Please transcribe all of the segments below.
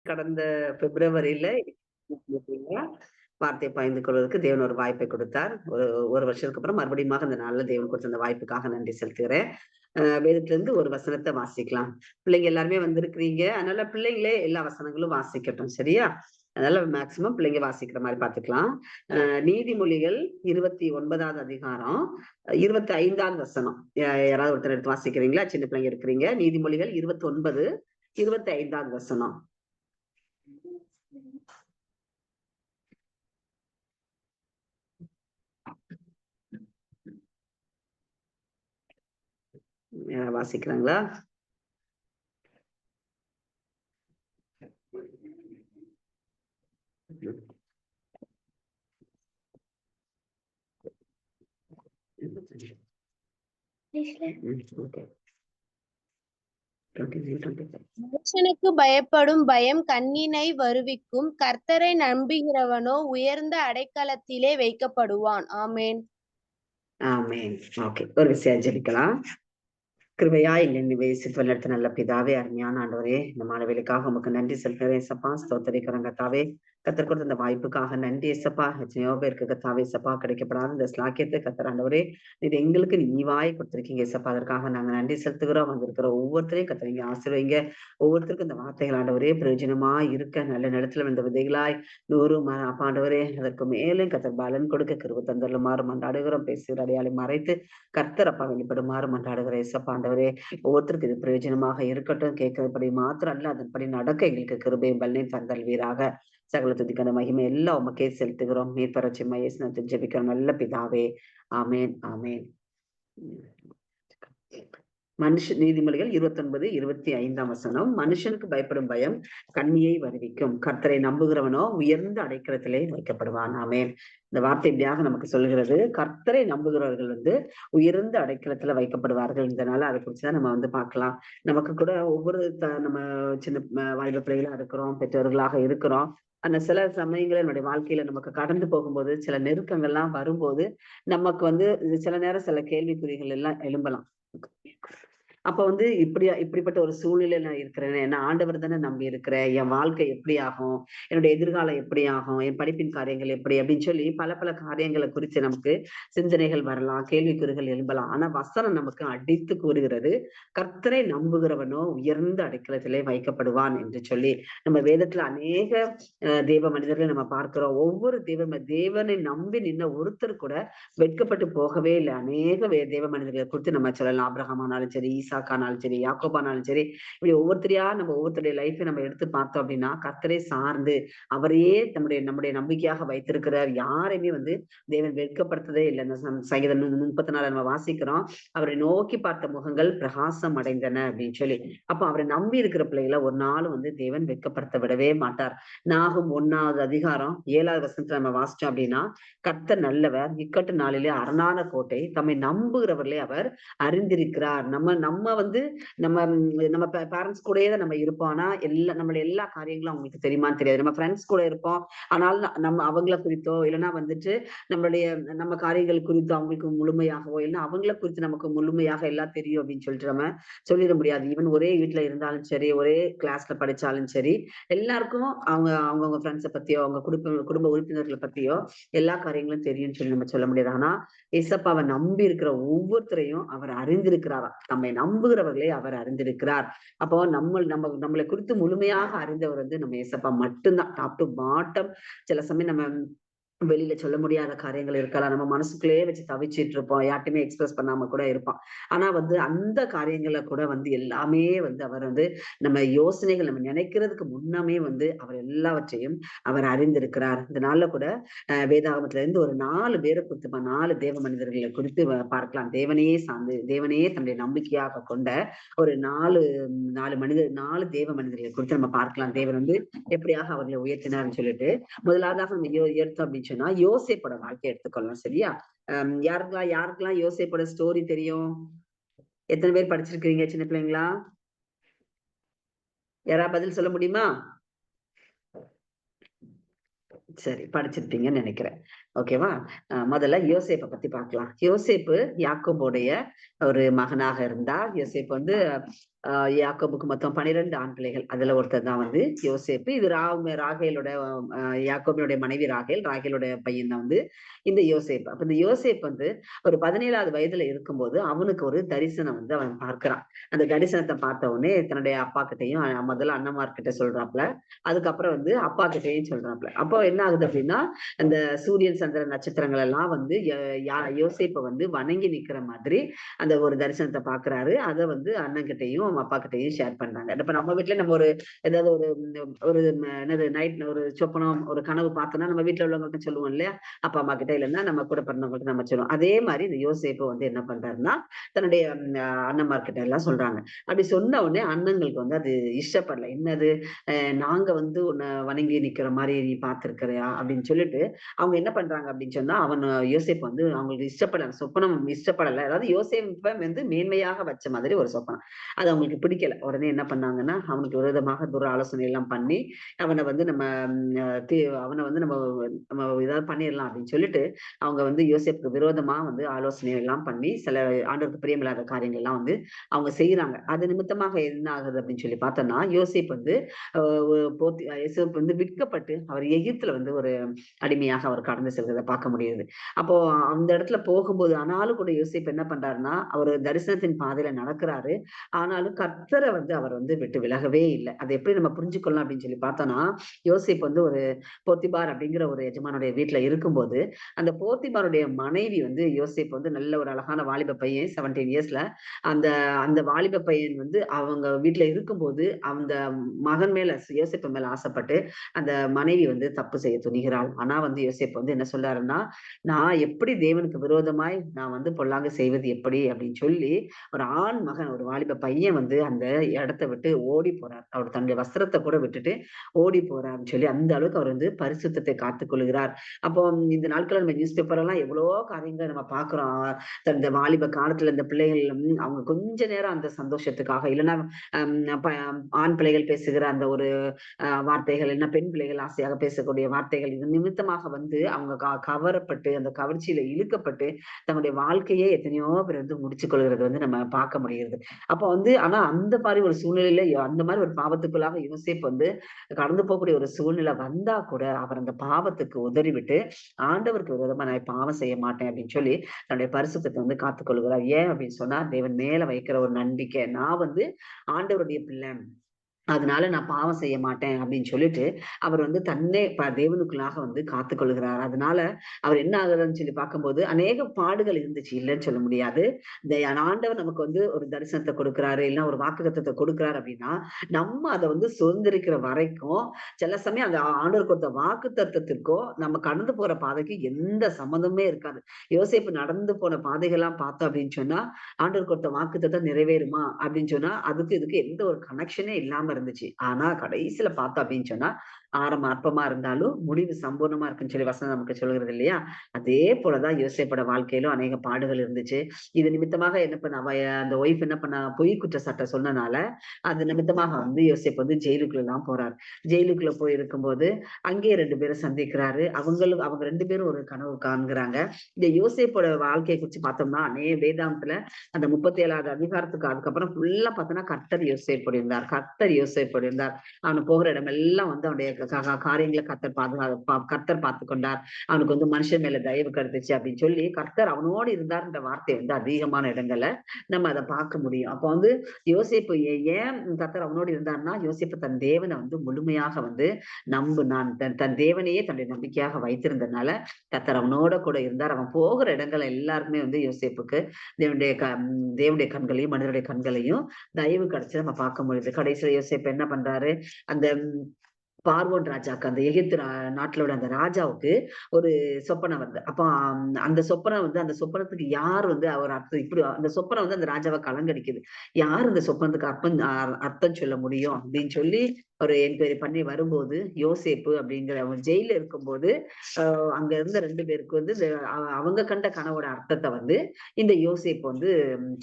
கடந்த பிப்ரவரியில வார்த்தை பகிர்ந்து கொள்வதற்கு தேவன் ஒரு வாய்ப்பை கொடுத்தார். ஒரு வருஷத்துக்கு அப்புறம் மறுபடியும் அந்த நாள்ல தேவன் கொடுத்த அந்த வாய்ப்புக்காக நன்றி செலுத்துகிறேன். வேதத்திலிருந்து ஒரு வசனத்தை வாசிக்கலாம். பிள்ளைங்க எல்லாருமே வந்திருக்கிறீங்க. அதனால பிள்ளைங்களே எல்லா வசனங்களும் வாசிக்கட்டும். சரியா? அதனால மேக்சிமம் பிள்ளைங்க வாசிக்கிற மாதிரி பாத்துக்கலாம். நீதிமொழிகள் 29வது அதிகாரம் 25வது வசனம். யாராவது ஒருத்தர் எடுத்து வாசிக்கிறீங்களா? சின்ன பிள்ளைங்க இருக்கிறீங்க. நீதிமொழிகள் 29 25வது வசனம். வாசிக்கிறாங்களா? மனுஷனுக்கு பயப்படும் பயம் கண்ணினை வருவிக்கும். கர்த்தரை நம்புகிறவனோ உயர்ந்த அடைக்கலத்திலே வைக்கப்படுவான். ஆமேன். ஆமேன். ஓகே, ஒரு விஷயம் ஜெபிக்கலாம். கிருபையாய் சிறுவல் நடத்த நல்ல பிதாவே, அருமையான ஆண்டவரே, இந்த மாணவிகளுக்காக உமக்கு நன்றி செலுத்துகிறேன் சப்பா. ஸ்தோத்திரிக்கிறேன் கத்தாவே. கத்தர் கொடுத்த இந்த வாய்ப்புக்காக நன்றி ஏசப்பா. எத்தனையோ பேருக்கு கத்தாவே சப்பா கிடைக்கப்படாத இந்த ஸ்லாக்கியத்தை கத்தர் ஆண்டவரே இது எங்களுக்கு நீவாய் கொடுத்திருக்கீங்க ஏசப்பா. அதற்காக நாங்க நன்றி செலுத்துகிறோம். வந்திருக்கிற ஒவ்வொருத்தரையும் கத்தர் நீங்க ஆசீர்வதிங்க. ஒவ்வொருத்தருக்கும் இந்த வார்த்தைகள் ஆண்டவரே பிரயோஜனமா இருக்க நல்ல நிலத்துல வந்த விதைகளாய் 100 ஆண்டவரே அதற்கு மேலும் கத்தர் பலன் கொடுக்க கிருபை தந்தருளுமாறு மன்றாடுகிறோம். பேசுகிற அடையாளை மறைத்து கர்த்தர் அப்பா வெளிப்படுமாறு மன்றாடுகிற ஏசப்பா ஆண்டவரே. ஒவ்வொருத்தருக்கு இது பிரயோஜனமாக இருக்கட்டும். கேட்கிறபடி மாத்திரம் அல்ல, அதன்படி நடக்க எங்களுக்கு கிருபையும் பலனையும் தந்தல்வீராக. சகல துதிக்கான மகிமை எல்லாம் உமக்கே செலுத்துகிறோம். மீட்பரட்சி மயேசுநாதன் ஜெபிக்கிறோம் நல்ல பிதாவே. ஆமேன் ஆமேன். நீதிமொழிகள் 29 25ஆம் வசனம். மனுஷனுக்கு பயப்படும் பயம் கண்ணியை வருவிக்கும். கர்த்தரை நம்புகிறவனோ உயர்ந்த அடைக்கலத்திலே வைக்கப்படுவான். ஆமேன். இந்த வார்த்தை இப்படியாக நமக்கு சொல்கிறது. கர்த்தரை நம்புகிறவர்கள் உயர்ந்த அடைக்கலத்துல வைக்கப்படுவார்கள். இதனால அதை குறிச்சுதான் நம்ம பார்க்கலாம். நமக்கு கூட ஒவ்வொரு நம்ம சின்ன வாலிப பிள்ளைகளா இருக்கிறோம், பெற்றோர்களாக இருக்கிறோம். அந்த சில சமயங்கள் என்னுடைய வாழ்க்கையில நமக்கு கடந்து போகும்போது சில நெருக்கங்கள்லாம் வரும்போது நமக்கு சில நேரம் சில கேள்விக்குறிகள் எல்லாம் எழும்பலாம். அப்ப இப்படிப்பட்ட ஒரு சூழ்நிலை நான் இருக்கிறேன். என்ன ஆண்டவர் தானே நம்பி இருக்கிறேன். என் வாழ்க்கை எப்படி ஆகும், என்னுடைய எதிர்காலம் எப்படி ஆகும், என் படிப்பின் காரியங்கள் எப்படி அப்படின்னு சொல்லி பல பல காரியங்களை குறித்து நமக்கு சிந்தனைகள் வரலாம், கேள்விக்குறிகள் எழும்பலாம். ஆனா வசனம் நமக்கு அடித்து கூறுகிறது, கர்த்தரை நம்புகிறவனோ உயர்ந்த அடைக்கலத்திலே வைக்கப்படுவான் என்று சொல்லி. நம்ம வேதத்துல அநேக தேவ மனிதர்களை நம்ம பார்க்கிறோம். ஒவ்வொரு தேவனை நம்பி நின்ன ஒருத்தர் கூட வெட்கப்பட்டு போகவே இல்லை. அநேக தேவ மனிதர்களை குறித்து நம்ம சொல்லலாம். ஆபிரகாமானாலும் சரி, ஈசாக்கானாலும் சரி, யாக்கோபானாலும் சரி, இப்படி ஒவ்வொருத்தரையா நம்ம ஒவ்வொருத்தருடைய லைஃபை நம்ம எடுத்து பார்த்தோம் அப்படின்னா கர்த்தரை சார்ந்து அவரையே நம்முடைய நம்பிக்கையாக வைத்திருக்கிறார். யாரையுமே தேவன் வெட்கப்படுத்ததே இல்லை. சங்கீதம் 34 நம்ம வாசிக்கிறோம், அவரை நோக்கி பார்த்த முகங்கள் பிரகாசம் அடைந்தன அப்படின்னு சொல்லி. அப்ப அவரை நம்பி இருக்கிற பிள்ளைகளை ஒரு நாளும் தேவன் வெட்கப்படுத்த விடவே மாட்டார். நாகும் 1வது அதிகாரம் 7வது வசனத்துல நம்ம வாசிச்சோம் அப்படின்னா, கர்த்தர் நல்லவர், இக்கட்டு நாளிலே அரணான கோட்டை, தம்மை நம்புகிறவர்களே அவர் அறிந்திருக்கிறார். நம்ம நம்ம பேரண்ட்ஸ் கூடயே தான் நம்ம இருப்போம். ஆனா நம்மளுடைய எல்லா காரியங்களும் அவங்களுக்கு தெரியுமான்னு தெரியாது. நம்ம ஃப்ரெண்ட்ஸ் கூட இருப்போம், ஆனாலும் நம்ம அவங்கள குறித்தோ இல்லைன்னா நம்ம காரியங்கள் குறித்தோ அவங்களுக்கு முழுமையாகவோ இல்லைன்னா அவங்கள குறித்து நமக்கு முழுமையாக எல்லாம் தெரியும் அப்படின்னு சொல்லிட்டு நம்ம சொல்லிட முடியாது. ஈவன் ஒரே வீட்டுல இருந்தாலும் சரி, ஒரே கிளாஸ்ல படிச்சாலும் சரி, எல்லாருக்கும் அவங்கவுங்க ஃப்ரெண்ட்ஸை பத்தியோ அவங்க குடும்ப உறுப்பினர்களை பத்தியோ எல்லா காரியங்களும் தெரியும்னு சொல்லி நம்ம சொல்ல முடியாது. ஆனா ஏசப்பாவை நம்பி இருக்கிற ஒவ்வொருத்தரையும் அவர் அறிந்திருக்கிறாரா. நம்மை நம்புகிறவர்களே அவர் அறிந்திருக்கிறார். அப்போ நம்மளை குறித்து முழுமையாக அறிந்தவர் நம்ம ஏசப்பா மட்டும்தான். Top to bottom. சில சமயம் நம்ம வெளியில சொல்ல முடியாத காரியங்கள் இருக்கலாம். நம்ம மனசுக்குள்ளேயே வச்சு தவிச்சிட்டு இருப்போம். யார்ட்டுமே எக்ஸ்பிரஸ் பண்ணாம கூட இருப்போம். ஆனா அந்த காரியங்களை கூட எல்லாமே அவர் நம்ம யோசனைகள் நம்ம நினைக்கிறதுக்கு முன்னமே அவர் எல்லாவற்றையும் அவர் அறிந்திருக்கிறார். இந்த நாள்ல கூட வேதாகமத்துல இருந்து ஒரு 4 பேரை குறித்து 4 தேவ மனிதர்களை குறித்து பார்க்கலாம். தேவனையே சார்ந்து தேவனையே தன்னுடைய நம்பிக்கையாக கொண்ட ஒரு 4 தேவ மனிதர்களை குறித்து நம்ம பார்க்கலாம். தேவன் எப்படியாக அவர்களை உயர்த்தினார்னு சொல்லிட்டு முதலாவதாக நம்ம எடுத்தோம் அப்படின்னு சொன்னா யோசேப்போட வாழ்க்கையை எடுத்துக்கொள்ளலாம். சரியா? யாருக்கெல்லாம் யோசேப்போட ஸ்டோரி தெரியும்? எத்தனை பேர் படிச்சிருக்கீங்க சின்ன பிள்ளைங்களா? யாராவது பதில் சொல்ல முடியுமா? சரி, படிச்சிருப்பீங்கன்னு நினைக்கிறேன். ஓகேவா? முதல்ல யோசேப்ப பத்தி பார்க்கலாம். யோசேப்பு யாக்கோபுடைய ஒரு மகனாக இருந்தார். யோசேப்பு வந்து யாக்கோபுக்கு மொத்தம் 12 ஆண் பிள்ளைகள். அதுல ஒருத்தர் தான் வந்து யோசேப்பு. இது ராகேலோட யாக்கோபினுடைய மனைவி ராகேல். ராகேலுடைய பையன் தான் வந்து இந்த யோசேப்பு. அப்ப இந்த யோசேப்பு வந்து ஒரு 17வது வயதுல இருக்கும்போது அவனுக்கு ஒரு தரிசனம் வந்து அவன் பார்க்கிறான். அந்த தரிசனத்த பார்த்த உடனே தன்னுடைய அப்பா கிட்டயும் முதல்ல அண்ணன்மார்கிட்ட சொல்றாப்ல. அதுக்கப்புறம் வந்து அப்பா கிட்டயும் சொல்றாப்ல. அப்போ என்ன ஆகுது அப்படின்னா, அந்த சூரியன், சந்திரன், நட்சத்திரங்கள் எல்லாம் வந்து யோசேப்ப வந்து வணங்கி நிக்கிற மாதிரி அந்த ஒரு தரிசனத்த பார்க்கிறாரு. அத வந்து அண்ணன் கிட்டயும் அப்பா கிட்டயும் ஷேர் பண்றாங்க. இப்ப நம்ம வீட்ல நம்ம ஒரு ஏதாவது ஒரு என்னது நைட் ஒரு சொப்பனம், ஒரு கனவு பார்த்தோம்னா நம்ம வீட்ல உள்ளவங்கள்ட்ட சொல்லுவோம் இல்லையா? அப்பா, அம்மா கிட்ட இல்லன்னா நம்ம கூட பிறந்தவங்கள்ட்ட நம்ம சொல்லுவோம். அதே மாரி இந்த யோசேப்பு வந்து என்ன பண்றாருன்னா, தன்னுடைய அண்ணன்மார்கிட்ட எல்லாம் சொல்றாங்க. அப்படி சொன்ன உடனே அண்ணங்களுக்கு வந்து அது இஷ்டப்படல. என்னது நாங்க வந்து உன்னை வணங்கி நிக்கிற மாதிரி நீ பார்த்திருக்கிறியா அப்படின்னு சொல்லிட்டு அவங்க என்ன பண்றாங்க அப்படின்னு சொன்னா யோசேப்பு வந்து அவங்களுக்கு இஷ்டப்படல, சொப்பனம் இஷ்டப்படல. அதாவது யோசேப்பை வந்து மேன்மையாக வச்ச மாதிரி ஒரு சொப்பனம். அது அவங்களுக்கு பிடிக்கல. உடனே என்ன பண்ணாங்கன்னா அவனுக்கு விரோதமாக துர ஆலோசனை எல்லாம் பண்ணி அவனை வந்து நம்ம அவனை வந்து நம்ம நம்ம ஏதாவது பண்ணிடலாம் அப்படின்னு சொல்லிட்டு அவங்க வந்து யோசேப்புக்கு விரோதமா வந்து ஆலோசனை எல்லாம் பண்ணி சில ஆண்டவருக்கு பிரியமில்லாத காரியங்கள் எல்லாம் வந்து அவங்க செய்யறாங்க. அது நிமித்தமாக என்ன ஆகுது அப்படின்னு சொல்லி பார்த்தோம்னா யோசேப்பு வந்து யோசேப்பு வந்து விற்கப்பட்டு அவர் எகிப்துல வந்து ஒரு அடிமையாக அவர் கடந்து செல்றதை பார்க்க முடியுது. அப்போ அந்த இடத்துல போகும்போது ஆனாலும் கூட யோசேப்பு என்ன பண்றாருன்னா அவர் தரிசனத்தின் பாதையில நடக்கிறாரு. ஆனாலும் கர்த்தரை வந்து அவர் வந்து விட்டு விலகவே இல்லை. அதை எப்படி நம்ம புரிஞ்சுக்கொள்ளலாம் அப்படின்னு சொல்லி பார்த்தோம்னா, யோசேப்பு வந்து ஒரு போத்திபார் அப்படிங்கிற ஒரு எஜமானுடைய வீட்டுல இருக்கும்போது அந்த போத்திபாருடைய மனைவி வந்து யோசேப்பு வந்து நல்ல ஒரு அழகான வாலிப பையன் 17 இயர்ஸ்ல அந்த அந்த வாலிப பையன் வந்து அவங்க வீட்டுல இருக்கும்போது அந்த மகன் மேல யோசேப்பு மேல ஆசைப்பட்டு அந்த மனைவி வந்து தப்பு செய்ய துணிகிறாள். ஆனா வந்து யோசேப்பு வந்து என்ன சொல்றாருன்னா, நான் எப்படி தேவனுக்கு விரோதமாய் நான் வந்து பொல்லாங்கு செய்வது எப்படி அப்படின்னு சொல்லி ஒரு ஆண் மகன், ஒரு வாலிப பையன் வந்து அந்த இடத்தை விட்டு ஓடி போறார். அவர் தன்னுடைய வஸ்திரத்தை கூட விட்டுட்டு ஓடி போறாருன்னு சொல்லி அந்த அளவுக்கு அவர் வந்து பரிசுத்தத்தை காத்துக் கொள்கிறார். அப்போ இந்த நாட்கள்ல நம்ம நியூஸ் பேப்பர் எல்லாம் எவ்வளவோ காரியங்களை நம்ம பாக்குறோம். இந்த வாலிப காலத்துல இந்த பிள்ளைகள் அவங்க கொஞ்ச நேரம் அந்த சந்தோஷத்துக்காக இல்லைன்னா ஆண் பிள்ளைகள் பேசுகிற அந்த ஒரு வார்த்தைகள், இல்லைன்னா பெண் பிள்ளைகள் ஆசையாக பேசக்கூடிய வார்த்தைகள் இது நிமித்தமாக வந்து அவங்க கவரப்பட்டு அந்த கவர்ச்சியில இழுக்கப்பட்டு தன்னுடைய வாழ்க்கையே எத்தனையோ பேர் வந்து முடிச்சு கொள்கிறது வந்து நம்ம பார்க்க முடியுது. அப்ப வந்து ஆனா அந்த மாதிரி ஒரு சூழ்நிலையில அந்த மாதிரி ஒரு பாவத்துக்குள்ளாக யோசேப்பு வந்து கடந்து போகக்கூடிய ஒரு சூழ்நிலை வந்தா கூட அவர் அந்த பாவத்துக்கு உதறிவிட்டு ஆண்டவருக்கு விரோதமா நான் பாவம் செய்ய மாட்டேன் அப்படின்னு சொல்லி தன்னுடைய பரிசுத்தத்தை வந்து காத்துக்கொள்கிறார். ஏன் அப்படின்னு சொன்னா தேவன் மேல வைக்கிற ஒரு நம்பிக்கை. நான் வந்து ஆண்டவருடைய பிள்ளை, அதனால நான் பாவம் செய்ய மாட்டேன் அப்படின்னு சொல்லிட்டு அவர் வந்து தன்னை தேவனுக்குள்ளாக வந்து காத்துக்கொள்கிறார். அதனால அவர் என்ன ஆகுதுன்னு சொல்லி பார்க்கும்போது அநேக பாடுகள் இருந்துச்சு, இல்லைன்னு சொல்ல முடியாது. இந்த ஆண்டவர் நமக்கு வந்து ஒரு தரிசனத்தை கொடுக்கிறாரு, இல்ல ஒரு வாக்குத்தத்தத்தை கொடுக்கிறாரு அப்படின்னா நம்ம அதை வந்து சுதந்திரிக்கிற வரைக்கும் சில சமயம் அந்த ஆண்டவர் கொடுத்த வாக்குத்தத்தத்திற்கோ நம்ம கடந்து போற பாதைக்கு எந்த சம்மந்தமே இருக்காது. யோசேப்பு நடந்து போன பாதைகள்லாம் பார்த்தோம் அப்படின்னு சொன்னா ஆண்டவர் கொடுத்த வாக்குத்தத்தம் நிறைவேறுமா அப்படின்னு சொன்னா அதுக்கு இதுக்கு எந்த ஒரு கனெக்ஷனே இல்லாம இருந்துச்சு. ஆனா கடைசியில பார்த்தோம் அப்படின்னு சொன்னா ஆரம்பம் அற்பமா இருந்தாலும் முடிவு சம்பூர்ணமா இருக்குன்னு சொல்லி வசனம் நமக்கு சொல்கிறது இல்லையா? அதே போலதான் யோசேப்போட வாழ்க்கையிலும் அநேக பாடுகள் இருந்துச்சு. இது நிமித்தமாக என்ன பண்ண அந்த ஒய்ஃப் என்ன பண்ணா பொய் குற்றச்சாட்டை சொன்னனால அது நிமித்தமாக வந்து யோசேப்பு வந்து ஜெயிலுக்குள்ள எல்லாம் போறாரு. ஜெயிலுக்குள்ள போய் இருக்கும்போது அங்கேயே 2 பேரும் சந்திக்கிறாரு. அவங்க 2 பேரும் ஒரு கனவு காண்கிறாங்க. இந்த யோசேப்போட வாழ்க்கையை குறிச்சு பார்த்தோம்னா வேதாந்தத்துல அந்த 37வது அதிகாரத்துக்கு அதுக்கப்புறம் ஃபுல்லா பார்த்தோம்னா கர்த்தர் யோசேப்போடு இருந்தார். கர்த்தர் யோசேப்போடு இருந்தார். அவன் போகிற இடமெல்லாம் வந்து அவனுடைய காரியங்களை கர்த்தர் பார்த்துக் கொண்டார். அவனுக்கு வந்து மனுஷன் மேல தயவு கிடைத்துச்சு அப்படின்னு சொல்லி கர்த்தர் அவனோடு இருந்தார்ன்ற வார்த்தை வந்து அதிகமான இடங்கள்ல நம்ம அதை பார்க்க முடியும். அப்ப வந்து யோசேப்பு ஏன் கர்த்தர் அவனோடு இருந்தார்னா யோசேப்பு தன் தேவனை வந்து முழுமையாக வந்து நான் தன் தேவனையே தன்னுடைய நம்பிக்கையாக வைத்திருந்ததுனால கர்த்தர் அவனோட கூட இருந்தார். அவன் போகிற இடங்கள் எல்லாருக்குமே வந்து யோசேப்புக்கு தேவனுடைய தேவனுடைய கண்களையும் மனிதனுடைய கண்களையும் தயவு கிடைச்சு நம்ம பார்க்க முடியுது. கடைசியில யோசேப்பு என்ன பண்றாரு, அந்த பார்வோன் ராஜாக்கு அந்த எகிப்து நாட்டிலோட அந்த ராஜாவுக்கு ஒரு சொப்பனம் வருது. அப்ப அந்த சொப்பனம் வந்து அந்த சொப்பனத்துக்கு யார் வந்து அவர் அர்த்தம் இப்படி அந்த சொப்பனம் வந்து அந்த ராஜாவை கலங்கடிக்குது. யார் இந்த சொப்பனத்துக்கு அர்த்தம் சொல்ல முடியும் அப்படின்னு சொல்லி ஒரு என்கொயரி பண்ணி வரும்போது யோசேப்பு அப்படிங்கிற அவன் ஜெயில இருக்கும்போது அங்க இருந்த 2 பேருக்கு வந்து அவங்க கண்ட கனவோட அர்த்தத்தை வந்து இந்த யோசேப்பு வந்து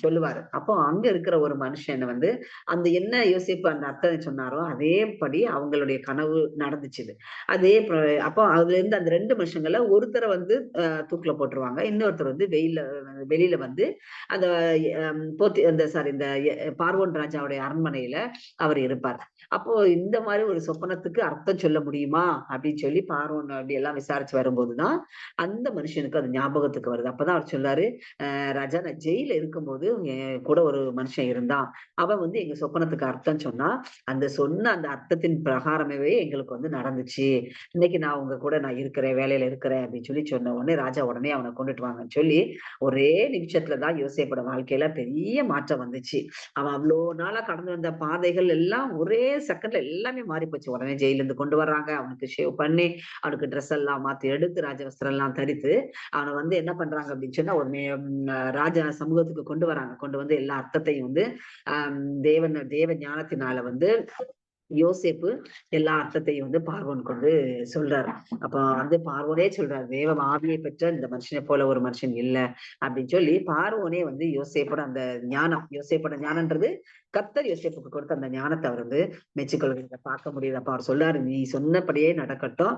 சொல்லுவாரு. அப்போ அங்க இருக்கிற ஒரு மனுஷன் வந்து அந்த என்ன யோசேப்பு அந்த அர்த்தம் சொன்னாரோ அதேபடி அவங்களுடைய கனவு கனவு நடந்துச்சு. அதே அப்போ அதுல இருந்து அந்த 2 மனுஷங்கள்ல ஒருத்தரை வந்து தூக்குல போட்டுருவாங்க, இன்னொருத்தர் வந்து வெளியில வந்து அந்த அந்த சாரி இந்த பார்வோன் ராஜாவுடைய அரண்மனையில அவர் இருப்பார். அப்போ இந்த மாதிரி ஒரு சொப்பனத்துக்கு அர்த்தம் சொல்ல முடியுமா அப்படின்னு சொல்லி பார்வோன் அப்படி எல்லாம் விசாரிச்சு வரும்போதுதான் அந்த மனுஷனுக்கு அது ஞாபகத்துக்கு வருது. அப்பதான் அவர் சொல்லாரு, ராஜா நான் ஜெயில இருக்கும்போது என் கூட ஒரு மனுஷன் இருந்தான், அவன் வந்து எங்க சொப்பனத்துக்கு அர்த்தம் சொன்னா, அந்த சொன்ன அந்த அர்த்தத்தின் பிரகாரமே எங்களுக்கு வந்து நடந்துச்சு. இன்னைக்கு நான் உங்க கூட நான் இருக்கிறேன், வேலையில இருக்கிறேன் அப்படின்னு சொல்லி சொன்ன உடனே ராஜா உடனே அவனை கொண்டுட்டு வாங்கன்னு சொல்லி ஒரே நிமிஷத்துலதான் யோசேப்போட வாழ்க்கையில பெரிய மாற்றம் வந்துச்சு. அவன் அவ்வளோ நாளா கடந்து வந்த பாதைகள் எல்லாம் ஒரே செகண்ட்ல எல்லாமே மாறி போச்சு. உடனே ஜெயில இருந்து கொண்டு வர்றாங்க, அவனுக்கு ஷேவ் பண்ணி அவனுக்கு ட்ரெஸ் எல்லாம் மாத்தி எடுத்து ராஜவஸ்திரம் எல்லாம் தரித்து அவனை வந்து என்ன பண்றாங்க அப்படின்னு சொன்னா உடனே ராஜா சமூகத்துக்கு கொண்டு வராங்க. கொண்டு வந்து எல்லா அர்த்தத்தையும் வந்து தேவ ஞானத்தினால வந்து யோசேப்பு எல்லா அர்த்தத்தையும் வந்து பார்வோனுக்கு வந்து சொல்றாரு. அப்ப வந்து பார்வோனே சொல்றாரு, தேவ ஆவியை பெற்ற இந்த மனுஷனை போல ஒரு மனுஷன் இல்ல அப்படின்னு சொல்லி பார்வோனே வந்து யோசேப்போட அந்த ஞானம், யோசேப்போட ஞானம்ன்றது கர்த்தர் யோசேப்புக்கு கொடுத்த அந்த ஞானத்தை அவர் வந்து மெச்சுக்கொள்கிறத பார்க்க முடியுது. அப்ப அவர் சொல்றாரு, நீ சொன்னபடியே நடக்கட்டும்,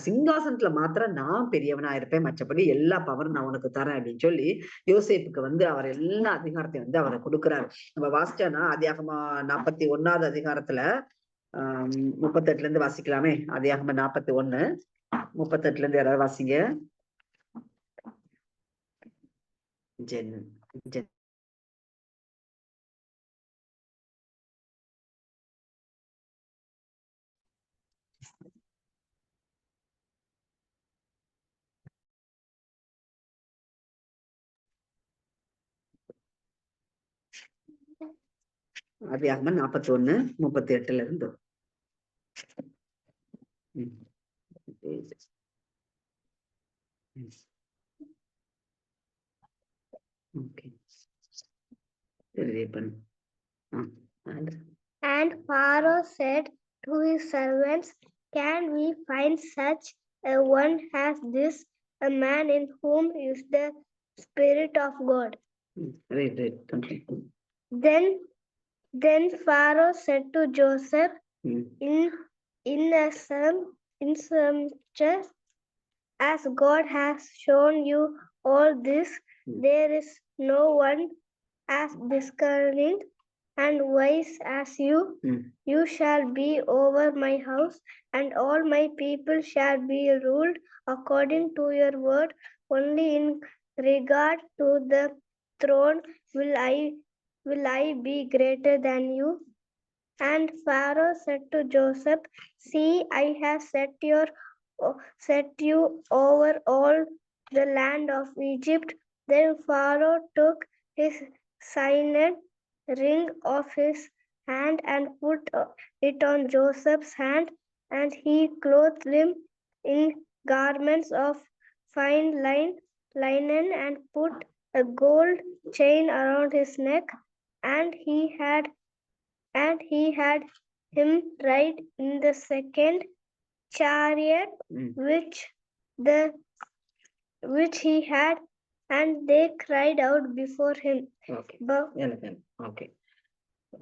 சிங்காசனத்துல மாத்திரம் நான் பெரியவனா இருப்பேன், மற்றபடி எல்லா பவரும் நான் உனக்கு தரேன் அப்படின்னு சொல்லி யோசேப்புக்கு வந்து அவர் எல்லா அதிகாரத்தையும் வந்து அவரை கொடுக்கிறாரு. நம்ம வாசிச்சோம்னா ஆதியாகம 41வது அதிகாரத்துல 38ல இருந்து வாசிக்கலாமே. ஆதியாகம 41 38ல இருந்து யாராவது வாசிங்க. ஜென் ஜென் ஆதியாகம 41 38ல இருந்து. Okay. And Pharaoh said to his servants, can we find such a one as this, a man in whom is the Spirit of God? Read. Then Pharaoh said to Joseph, in some as God has shown you all this, there is no one as discerning and wise as you. You shall be over my house, and all my people shall be ruled according to your word. Only in regard to the throne will I be greater than you. And Pharaoh said to Joseph, see, I have set you over all the land of Egypt. Then Pharaoh took his signet ring of his hand and put it on Joseph's hand, and he clothed him in garments of fine linen and put a gold chain around his neck, and he had him ride in the second chariot which he had, and they cried out before him. Okay.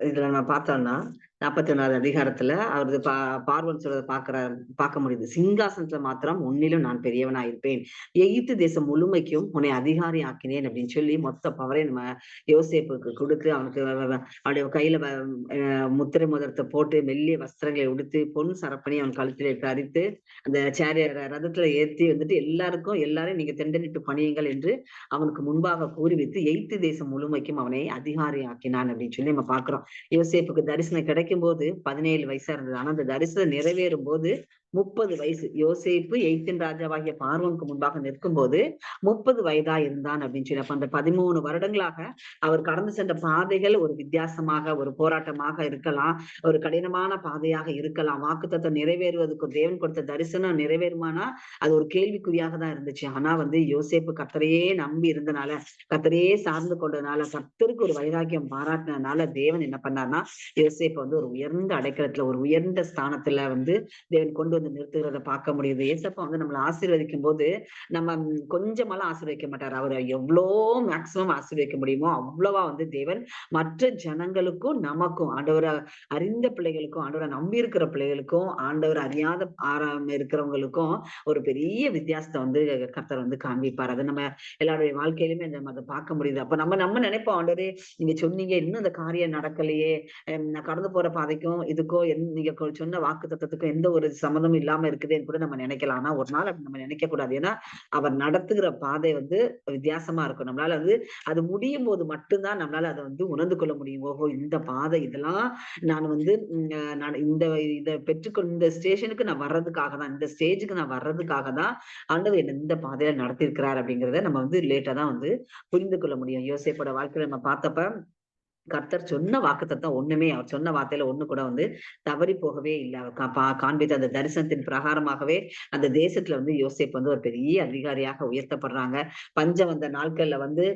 இதுல நம்ம பார்த்தோம்னா 41வது அதிகாரத்துல அவரது பார்வோன் சொல்றதை பார்க்க முடியுது. சிங்காசனத்துல மாத்திரம் உன்னிலும் நான் பெரியவனா இருப்பேன், எகிப்து தேசம் முழுமைக்கும் உன்னை அதிகாரி ஆக்கினேன் அப்படின்னு சொல்லி மொத்த பவரை நம்ம யோசேப்புக்கு கொடுத்து அவனுக்கு அவனுடைய கையில முத்திரை மோதிரத்தை போட்டு மெல்லிய வஸ்திரங்களை உடுத்து பொன் சரப்பணி அவன் கழுத்திலே அரித்து அந்த ரதத்துல ஏற்றி வந்துட்டு எல்லாரையும் நீங்க தெண்டனிட்டு பணியுங்கள் என்று அவனுக்கு முன்பாக கூறி வைத்து எகிப்து தேசம் முழுமைக்கும் அவனை அதிகாரி ஆக்கினான் அப்படின்னு சொல்லி நம்ம பார்க்கிறோம். யோசேப்புக்கு தரிசனம் கிடைக்கும் போது 17 வயசா இருந்தது. ஆனா அந்த தரிசனம் நிறைவேறும் போது 30 வயசு. யோசேப்பு எகிப்தின் ராஜாவாகிய பார்வோனுக்கு முன்பாக நிற்கும் போது 30 வயதா இருந்தான் அப்படின்னு சொல்லி. அப்ப அந்த 13 வருடங்களாக அவர் கடந்து சென்ற பாதைகள் ஒரு வித்தியாசமாக, ஒரு போராட்டமாக இருக்கலாம், ஒரு கடினமான பாதையாக இருக்கலாம். வாக்குத்தத்தம் நிறைவேறுவதற்கு தேவன் கொடுத்த தரிசனம் நிறைவேறுமானா அது ஒரு கேள்விக்குறியாக தான் இருந்துச்சு. ஆனா வந்து யோசேப்பு கர்த்தரையே நம்பி இருந்தனால, கர்த்தரையே சார்ந்து கொண்டதுனால, கர்த்தருக்கு ஒரு வைராக்கியம் பாராட்டினதுனால தேவன் என்ன பண்ணார்னா யோசேப்பு வந்து ஒரு உயர்ந்த அடைக்கலத்துல, ஒரு உயர்ந்த ஸ்தானத்துல வந்து தேவன் கொண்டு வந்து நிறுத்துகிறத பார்க்க முடியுது. ஏசப்பா வந்து நம்மளை ஆசீர்வதிக்கும் போது நம்ம கொஞ்சமெல்லாம் ஆசீர்வதிக்க மாட்டாரு. அவர் எவ்வளோ மேக்சிமம் ஆசீர்வதிக்க முடியுமோ அவ்வளவா வந்து தேவன் மற்ற ஜனங்களுக்கும் நமக்கும் ஆண்டவரை அறிந்த பிள்ளைகளுக்கும் ஆண்டவரை நம்பி இருக்கிற பிள்ளைகளுக்கும் ஆண்டவர் அறியாத இருக்கிறவங்களுக்கும் ஒரு பெரிய வித்தியாசத்தை வந்து கர்த்தர் வந்து காண்பிப்பார். அது நம்ம எல்லாருடைய வாழ்க்கையிலுமே நம்ம அதை பார்க்க முடியுது. அப்ப நம்ம நம்ம நினைப்போம், ஆண்டவரே நீங்க சொன்னீங்க இன்னும் இந்த காரியம் நடக்கலையே, நான் கடந்து போற பாதைக்கும் இதுக்கோ நீங்க சொன்ன வாக்கு தத்துவத்துக்கும் எந்த ஒரு சம்மதமும் இல்லாம இருக்குதுன்னு கூட நம்ம நினைக்கலாம். ஆனா ஒரு நாள் அப்படி நம்ம நினைக்க கூடாது. ஏன்னா அவர் நடத்துகிற பாதை வந்து வித்தியாசமா இருக்கும். நம்மளால வந்து அது முடியும் போது மட்டும்தான் நம்மளால அதை வந்து உணர்ந்து கொள்ள முடியும். ஓஹோ, இந்த பாதை இதெல்லாம் நான் வந்து நான் இதை பெற்றுக்கொள்ள இந்த ஸ்டேஷனுக்கு நான் வர்றதுக்காக தான், இந்த ஸ்டேஜுக்கு நான் வர்றதுக்காக தான் ஆண்டவர் என்ன இந்த பாதையில நடத்திருக்கிறார் அப்படிங்கிறத நம்ம வந்து லேட்டா தான் வந்து புரிந்து கொள்ள முடியும். யோசேப்போட வாழ்க்கையில நம்ம பார்த்தப்ப கர்த்தர் சொன்ன வாக்குத்தத்தம் ஒண்ணுமே, அவர் சொன்ன வார்த்தையில ஒண்ணு கூட வந்து தவறி போகவே இல்லை. அவர் காண்பித்த அந்த தரிசனத்தின் பிரகாரமாகவே அந்த தேசத்துல வந்து யோசேப்பு வந்து ஒரு பெரிய அதிகாரியாக உயர்த்தப்படுறாங்க. பஞ்சம் வந்த நாட்கள்ல வந்து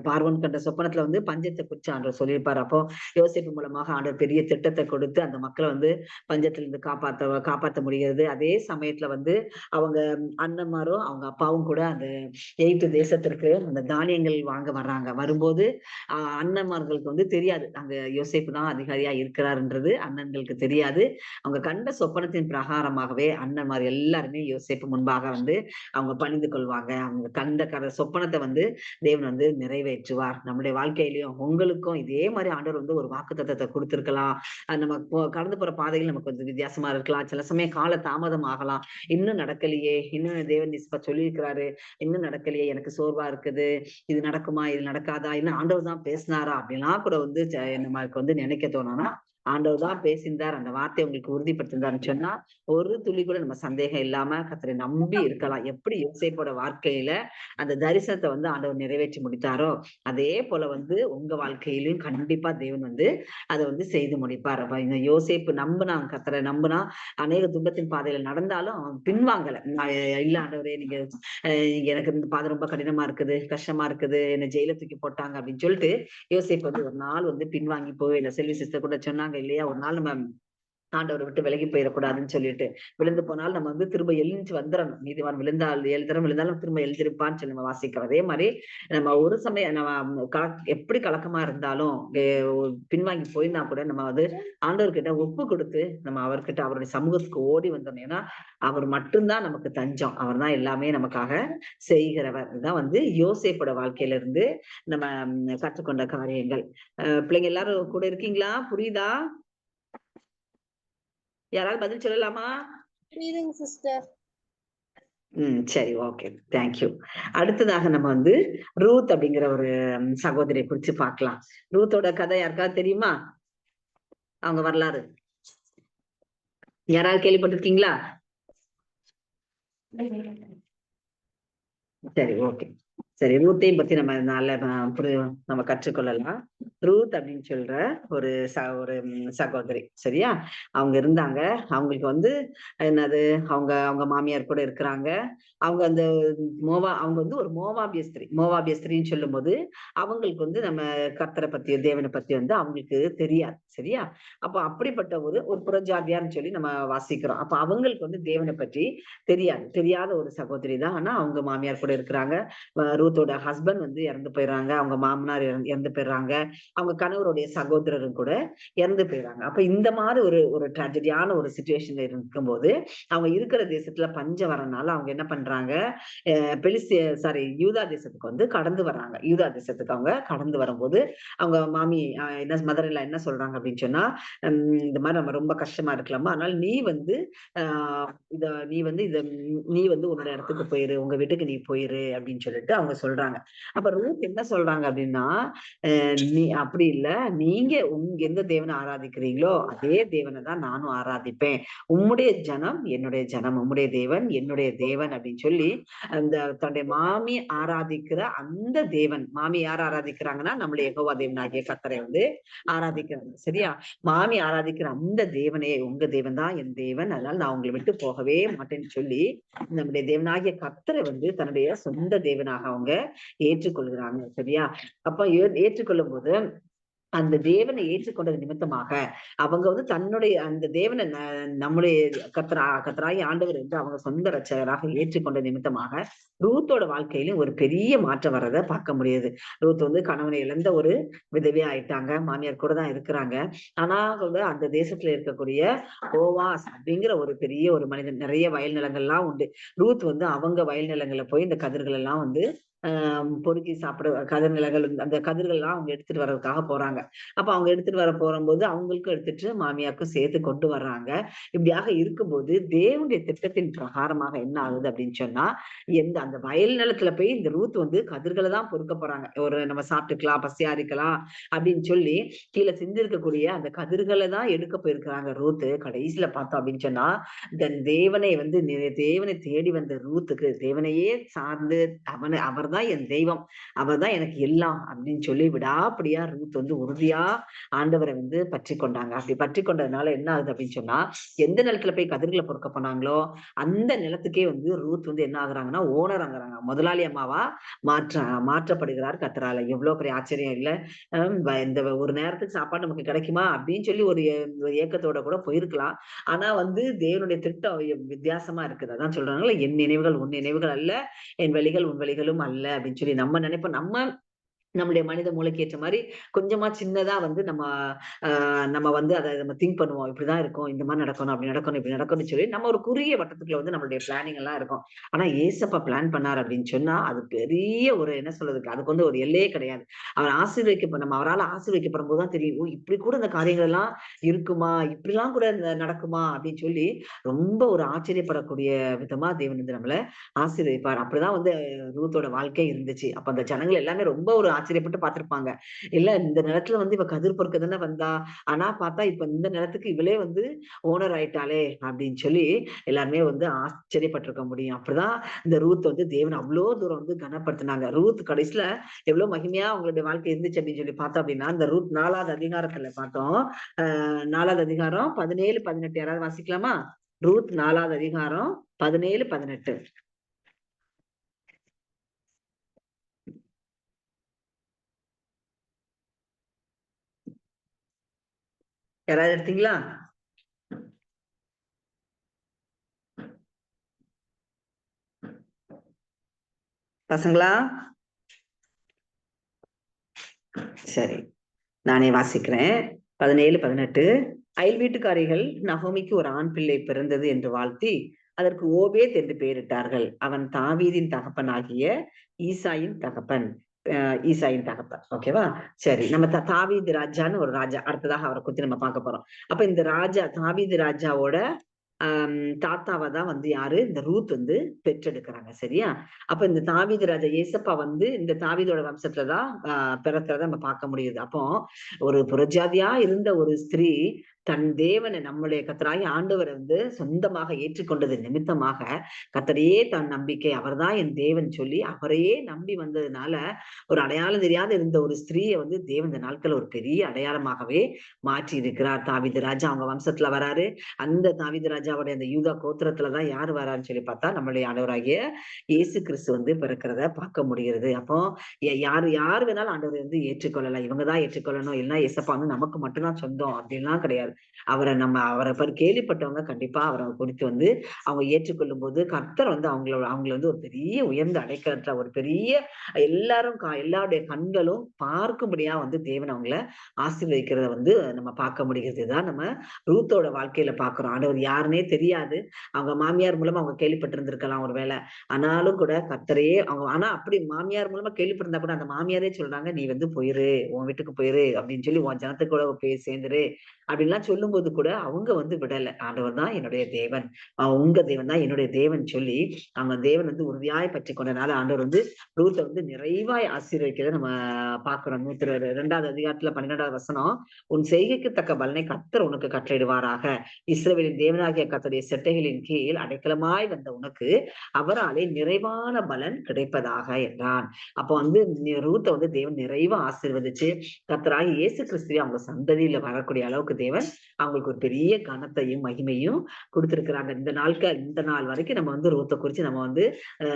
பார்வோன் கண்ட சொப்பனத்துல வந்து பஞ்சத்தை குறிச்சு ஆண்டவர் சொல்லியிருப்பாரு. அப்போ யோசேப்பு மூலமாக ஆண்டவர் பெரிய திட்டத்தை கொடுத்து அந்த மக்களை வந்து பஞ்சத்துல இருந்து காப்பாற்ற முடிகிறது. அதே சமயத்துல வந்து அவங்க அண்ணன்மாரும் அவங்க அப்பாவும் கூட அந்த எகிப்து தேசத்திற்கு அந்த தானியங்கள் வாங்க வர்றாங்க. வரும்போது அண்ணன்மார்களுக்கு வந்து தெரியாது அங்க யோசேப்பு தான் அதிகாரியா இருக்கிறாருன்றது அண்ணன்களுக்கு தெரியாது. அவங்க கண்ட சொப்பனத்தின் பிரகாரமாகவே அண்ணன்மார் எல்லாருமே யோசேப்பு முன்பாக வந்து அவங்க பணிந்து கொள்வாங்க. அவங்க கண்ட சொப்பனத்தை வந்து தேவன் வந்து நிறைவேற்றுவார். நம்முடைய வாழ்க்கையிலயும் உங்களுக்கும் இதே மாதிரி ஆண்டவர் வந்து ஒரு வாக்குத்தத்தத்தை கொடுத்திருக்கலாம். நம்ம கடந்து போற பாதைகள் நமக்கு கொஞ்சம் வித்தியாசமா இருக்கலாம். சில சமயம் கால தாமதம் ஆகலாம். இன்னும் நடக்கலையே, இன்னும் தேவன் சொல்லியிருக்கிறாரு, இன்னும் நடக்கலையே, எனக்கு சோர்வா இருக்குது, இது நடக்குமா இது நடக்காதா, இன்னும் ஆண்டவர் தான் பேசினாரா அப்படிலாம் கூட வந்து நமக்கு வந்து நினைக்க தோணும்னா ஆண்டவர் தான் பேசியிருந்தார், அந்த வார்த்தையை உங்களுக்கு உறுதிப்படுத்திருந்தாருன்னு சொன்னா ஒரு துளி கூட நம்ம சந்தேகம் இல்லாம கர்த்தரை நம்பி இருக்கலாம். எப்படி யோசேப்போட வாழ்க்கையில அந்த தரிசனத்தை வந்து ஆண்டவர் நிறைவேற்றி முடித்தாரோ அதே போல வந்து உங்க வாழ்க்கையிலும் கண்டிப்பா தேவன் வந்து அதை வந்து செய்து முடிப்பார். அப்ப இந்த யோசேப்பு கர்த்தரை நம்பினா அநேக துன்பத்தின் பாதையில நடந்தாலும் அவன் பின்வாங்கல. இல்ல ஆண்டவரே, நீங்க எனக்கு இந்த பாதை ரொம்ப கடினமா இருக்குது, கஷ்டமா இருக்குது, என்ன ஜெயில தூக்கி போட்டாங்க அப்படின்னு சொல்லிட்டு யோசேப்பு வந்து ஒரு நாள் வந்து பின்வாங்கி போவே இல்லை. செல்வி சிஸ்டர் கூட சொன்னாங்க இல்லையா, ஒரு நாள் நம்ம ஆண்டவரை விட்டு விலகி போயிடக்கூடாதுன்னு சொல்லிட்டு, விழுந்து போனாலும் நம்ம வந்து திரும்ப எழுந்து வந்துடணும். நீதிவான் விழுந்தால் 7 தரம் விழுந்தாலும் திரும்ப எழுந்திருப்பான்னு சொல்லி நம்ம வாசிக்கிறோம். அதே மாதிரி நம்ம ஒரு சமயம் நம்ம எப்படி கலக்கமா இருந்தாலும் பின்வாங்கி போயிருந்தா கூட நம்ம வந்து ஆண்டவர்கிட்ட ஒப்பு கொடுத்து நம்ம அவர்கிட்ட அவருடைய சமூகத்துக்கு ஓடி வந்தோம். ஏன்னா அவர் மட்டும்தான் நமக்கு தஞ்சம், அவர் தான் எல்லாமே நமக்காக செய்கிறவர். இதுதான் வந்து யோசேப்போட வாழ்க்கையில இருந்து நம்ம கற்றுக்கொண்ட காரியங்கள். பிள்ளைங்க எல்லாரும் கூட இருக்கீங்களா? புரியுதா? யாராவது பதில் சொல்லலாமா? புரியுதுங்க சிஸ்டர். சரி, ஓகே, தேங்க்யூ. அடுத்ததாக நம்ம வந்து ரூத் அப்படிங்கிற ஒரு சகோதரியை குறிச்சு பார்க்கலாம். ரூத்தோட கதை யாருக்காவது தெரியுமா? அவங்க வரலாறு யாராவது கேள்விப்பட்டிருக்கீங்களா? சரி, ஓகே, சரி. ரூத்தையும் பத்தி நம்ம நம்ம கற்றுக்கொள்ளலாம். ரூத் அப்படின்னு சொல்ற ஒரு சகோதரி, சரியா? அவங்க இருந்தாங்க. அவங்களுக்கு வந்து என்னது, அவங்க மாமியார் கூட இருக்கிறாங்க. அவங்க அந்த அவங்க வந்து ஒரு மோவாபிய ஸ்திரின்னு சொல்லும் போது அவங்களுக்கு வந்து நம்ம கர்த்தரை பத்தி தேவனை பத்தி வந்து அவங்களுக்கு தெரியாது, சரியா? அப்ப அப்படிப்பட்ட ஒரு புறஜாதியார்னு சொல்லி நம்ம வாசிக்கிறோம். அப்ப அவங்களுக்கு வந்து தேவனை பற்றி தெரியாத ஒரு சகோதரி தான். ஆனா அவங்க மாமியார் கூட இருக்கிறாங்க. ரூத்தோட ஹஸ்பண்ட் வந்து இறந்து போயிடுறாங்க. அவங்க மாமனார் இறந்து போயிடுறாங்க. அவங்க கணவருடைய சகோதரரும் கூட இறந்து போயிடுறாங்க. அப்ப இந்த மாதிரி ஒரு ட்ராஜடியான ஒரு சிச்சுவேஷன்ல இருக்கும்போது அவங்க இருக்கிற தேசத்துல பஞ்சம் வரனால அவங்க என்ன பண்றாங்க, யூதா தேசத்துக்கு வந்து கடந்து வர்றாங்க. யூதா தேசத்துக்கு அவங்க கடந்து வரும்போது அவங்க மாமி மதர் எல்லாம் என்ன சொல்றாங்க அப்படின்னு சொன்னா, இந்த மாதிரி நம்ம ரொம்ப கஷ்டமா இருக்கலாமா, அதனால நீ வந்து உன்னோட இடத்துக்கு போயிரு, உங்க வீட்டுக்கு நீ போயிரு அப்படின்னு சொல்லிட்டு அவங்க சொல்றாங்க. அப்ப ரூத் என்ன சொல்றாங்க அப்படின்னா, நீ அப்படி இல்ல, நீங்க எந்த தேவனை ஆராதிக்கிறீங்களோ அதே தேவனை தான் நானும் ஆராதிப்பேன். உம்முடைய ஜனம் என்னுடைய ஜனம், உம்முடைய தேவன் என்னுடைய தேவன் அப்படின்னு சொல்லி அந்த தன்னுடைய மாமி ஆராதிக்கிற அந்த தேவன், மாமி யார் ஆராதிக்கிறாங்கன்னா நம்முடைய யெகோவா தேவனாகிய கர்த்தரை வந்து ஆராதிக்கிறாங்க, சரியா? மாமி ஆராதிக்கிற அந்த தேவனே உங்க தேவன் தான் என் தேவன், அதனால நான் உங்களை விட்டு போகவே மாட்டேன்னு சொல்லி நம்முடைய தேவனாகிய கர்த்தரை வந்து தன்னுடைய சொந்த தேவனாக அவங்க ஏற்றுக்கொள்கிறாங்க, சரியா? அப்ப ஏற்றுக்கொள்ளும் போது அந்த தேவனை ஏற்றுக்கொண்டது நிமித்தமாக அவங்க வந்து தன்னுடைய அந்த தேவனை நம்முடைய கர்த்தராகிய ஆண்டவர் என்று அவங்க சொந்த ரட்சகராக ஏற்றுக்கொண்ட நிமித்தமாக ரூத்தோட வாழ்க்கையிலும் ஒரு பெரிய மாற்றம் வர்றதை பார்க்க முடியுது. ரூத் வந்து கணவனை இழந்த ஒரு விதவையா ஆயிட்டாங்க. மாமியார் கூட தான் இருக்கிறாங்க. ஆனா வந்து அந்த தேசத்துல இருக்கக்கூடிய போவாஸ் அப்படிங்கிற ஒரு பெரிய ஒரு மனிதன், நிறைய வயல் நிலங்கள்லாம் உண்டு. ரூத் வந்து அவங்க வயல் நிலங்கள்ல போய் இந்த கதிர்கள் எல்லாம் வந்து பொறுக்கி சாப்பிட கதிர் நிலங்கள் அந்த கதிர்கள் எல்லாம் அவங்க எடுத்துட்டு வர்றதுக்காக போறாங்க. அப்ப அவங்க எடுத்துட்டு வர போகும்போது அவங்களுக்கும் எடுத்துட்டு மாமியாருக்கும் சேர்த்து கொண்டு வர்றாங்க. இப்படியாக இருக்கும்போது தேவனுடைய திட்டத்தின் பிரகாரமாக என்ன ஆகுது அப்படின்னு சொன்னா, அந்த வயல் நிலத்துல போய் இந்த ரூத் வந்து கதிர்களை தான் பொறுக்க போறாங்க. ஒரு நம்ம சாப்பிட்டுக்கலாம், பசியா இருக்கலாம் அப்படின்னு சொல்லி கீழே சிந்திருக்கக்கூடிய அந்த கதிர்களை தான் எடுக்க போயிருக்கிறாங்க ரூத்து. கடைசியில பார்த்தோம் அப்படின்னு சொன்னா, தன் தேவனை வந்து தேவனை தேடி வந்த ரூத்துக்கு தேவனையே சார்ந்து அவர் தான் என் தெய்வம், அவர் தான் எனக்கு எல்லாம் அப்படின்னு சொல்லி விடாப்பிடியா ரூத் வந்து உறுதியா ஆண்டவரை வந்து பற்றி கொண்டாங்க. அப்படி பற்றி கொண்டதுனால என்ன ஆகுது அப்படின்னு சொன்னா, எந்த நிலத்துல போய் கதிர்களை பொறுக்க போனாங்களோ அந்த நிலத்துக்கே வந்து ரூத் வந்து என்ன ஆகுறாங்கன்னா ஓனர் ஆகுறாங்க, முதலாளி அம்மாவா மாற்றப்படுகிறார் கர்த்தரால. எவ்வளவு பெரிய ஆச்சரியம் இல்ல. இந்த ஒரு நேரத்துக்கு சாப்பாடு நமக்கு கிடைக்குமா அப்படின்னு சொல்லி ஒரு ஏக்கத்தோட கூட போயிருக்கலாம். ஆனா வந்து தேவனுடைய திட்டம் வித்தியாசமா இருக்குது. அதான் சொல்றாங்கல்ல, என் நினைவுகள் உன் நினைவுகள் அல்ல, என் வழிகள் உன் வழிகளும் அல்ல அப்படின்னு சொல்லி நம்ம நினைப்போம். நம்முடைய மனித மூளைக்கு ஏற்ற மாதிரி கொஞ்சமா சின்னதா வந்து நம்ம வந்து அதை நம்ம திங்க் பண்ணுவோம். இப்படிதான் இருக்கும், இந்த மாதிரி நடக்கணும், அப்படி நடக்கணும், இப்படி நடக்கணும்னு சொல்லி நம்ம ஒரு குறுகிய வட்டத்துக்குள்ள வந்து நம்மளுடைய பிளானிங் எல்லாம் இருக்கும். ஆனா ஏசப்பா பிளான் பண்ணார் அப்படின்னு சொன்னா அது பெரிய ஒரு என்ன சொல்றதுக்கு, அதுக்கு வந்து ஒரு எல்லையே கிடையாது. அவர் நம்ம அவரால் ஆசீர்வதிக்கப்படும் போதுதான் தெரியும், ஓ இப்படி கூட இந்த காரியங்கள் எல்லாம் இருக்குமா, இப்படிலாம் கூட நடக்குமா அப்படின்னு சொல்லி ரொம்ப ஒரு ஆச்சரியப்படக்கூடிய விதமா தேவன் வந்து நம்மள ஆசீர்வதிப்பார். அப்படிதான் வந்து ரூத்தோட வாழ்க்கை இருந்துச்சு. அப்ப அந்த ஜனங்கள் எல்லாமே ரொம்ப ஒரு ஆச்சரியப்பட்டு பார்த்திருப்பாங்க. இல்ல இந்த நிலத்துல வந்து இவ கதிர் பொறுக்க தானே வந்தா, ஆனா பார்த்தா இப்ப இந்த நிலத்துக்கு இவளே வந்து ஓனர் ஆயிட்டாளே அப்படின்னு சொல்லி எல்லாருமே வந்து ஆச்சரியப்பட்டிருக்க முடியும். அப்படிதான் இந்த ரூத் வந்து தேவன் அவ்வளோ தூரம் வந்து கனப்படுத்தினாங்க. ரூத் கடைசியில எவ்வளவு மகிமையா அவங்களுடைய வாழ்க்கை இருந்துச்சு அப்படின்னு சொல்லி பார்த்தோம் அப்படின்னா, இந்த ரூத் 4வது அதிகாரத்துல பார்த்தோம். 4வது அதிகாரம் 17, 18 யாராவது வாசிக்கலாமா? ரூத் 4வது அதிகாரம் 17, 18. யாராவது எடுத்தீங்களா? பசங்களா? சரி, நானே வாசிக்கிறேன். 17, 18. அயல் வீட்டுக்காரிகள் நகோமிக்கு ஒரு ஆண் பிள்ளை பிறந்தது என்று வாழ்த்தி அதற்கு ஓபேத் என்று பெயரிட்டார்கள். அவன் தாவீதின் தகப்பனாகிய ஈசாயின் தகப்பன். ஈசாயின் தகப்பன். ஓகேவா? சரி, நம்ம தாவீது ராஜான்னு ஒரு ராஜா அடுத்ததாக அவரை குறித்து நம்ம பார்க்க போறோம். அப்ப இந்த ராஜா தாவீது ராஜாவோட தாத்தாவை தான் வந்து யாரு இந்த ரூத் வந்து பெற்றெடுக்கிறாங்க. சரியா? அப்ப இந்த தாவீது ராஜா ஏசப்பா வந்து இந்த தாவீதோட வம்சத்துலதான் பிறக்கிறத நம்ம பார்க்க முடியுது. அப்போ ஒரு புறஜாதியா இருந்த ஒரு ஸ்திரீ தன் தேவனை நம்முடைய கர்த்தராகிய ஆண்டவரை வந்து சொந்தமாக ஏற்றுக்கொண்டது நிமித்தமாக கர்த்தரையே தன் நம்பிக்கை, அவர்தான் என் தேவன் சொல்லி அவரையே நம்பி வந்ததுனால ஒரு அடையாளம் தெரியாத இருந்த ஒரு ஸ்திரீயை வந்து தேவன் இந்த நாட்கள் ஒரு பெரிய அடையாளமாகவே மாற்றி இருக்கிறார். தாவீது ராஜா அவங்க வம்சத்துல வராரு. அந்த தாவீது ராஜாவுடைய அந்த யூதா கோத்திரத்துலதான் யாரு வரான்னு சொல்லி பார்த்தா நம்மளுடைய ஆண்டவராகிய இயேசு கிறிஸ்து வந்து பிறக்கிறத பார்க்க முடிகிறது. அப்போ யாரு வேணாலும் ஆண்டவரை வந்து ஏற்றுக்கொள்ளலாம், இவங்கதான் ஏற்றுக்கொள்ளணும், இல்லைன்னா ஏசப்பா வந்து நமக்கு மட்டும்தான் சொந்தம் அப்படின்லாம் கிடையாது. அவரை கேள்விப்பட்டவங்க கண்டிப்பா அவரை குறித்து வந்து அவங்க ஏற்றுக்கொள்ளும் போது கர்த்தர் வந்து அவங்களை வந்து ஒரு பெரிய உயர்ந்த அடைக்கலத்துல ஒரு பெரிய எல்லாருடைய கண்களும் பார்க்கும்படியா வந்து தேவன் அவங்கள ஆசீர்வதிக்கிறத வந்து நம்ம பார்க்க முடிகிறது. தான் நம்ம ரூத்தோட வாழ்க்கையில பாக்குறோம். ஆண்டவர் யாருன்னே தெரியாது. அவங்க மாமியார் மூலமா அவங்க கேள்விப்பட்டிருந்திருக்கலாம் ஒருவேளை. ஆனாலும் கூட கர்த்தரையே ஆனா அப்படி மாமியார் மூலமா கேள்விப்பட்டிருந்தா கூட அந்த மாமியாரே சொல்றாங்க, நீ வந்து போயிரு, உன் வீட்டுக்கு போயிரு அப்படின்னு சொல்லி உன் ஜனத்துக்கு கூட போய் சேர்ந்துரு அப்படின்லாம் சொல்லும்போது கூட அவங்க வந்து விடல. ஆண்டவர் தான் என்னுடைய தேவன், உங்க தேவன் தான் என்னுடைய தேவன் சொல்லி அவங்க தேவன் வந்து உறுதியாய் பற்றி கொண்டனால ஆண்டவர் வந்து ரூத்தை வந்து நிறைவாய் ஆசீர்வதிக்கிறத நம்ம பாக்குறோம். 2வது அதிகாரத்துல 12வது வசனம், உன் செய்கைக்கு தக்க பலனை கர்த்தர் உனக்கு கட்டளையிடுவாராக, இஸ்ரவேலின் தேவனாகிய கர்த்தருடைய செட்டைகளின் கீழ் அடைக்கலமாய் வந்த உனக்கு அவராலே நிறைவான பலன் கிடைப்பதாக என்றான். அப்போ வந்து ரூத்தை வந்து தேவன் நிறைவா ஆசீர்வதிச்சு கர்த்தராகிய இயேசு கிறிஸ்துவை அவங்க சந்ததியில வரக்கூடிய அளவுக்கு தேவன் அவங்களுக்கு ஒரு பெரிய கனத்தையும் மகிமையும் கொடுத்திருக்கிறாங்க. இந்த நாள் வரைக்கும் நம்ம வந்து ரூத்தை குறிச்சு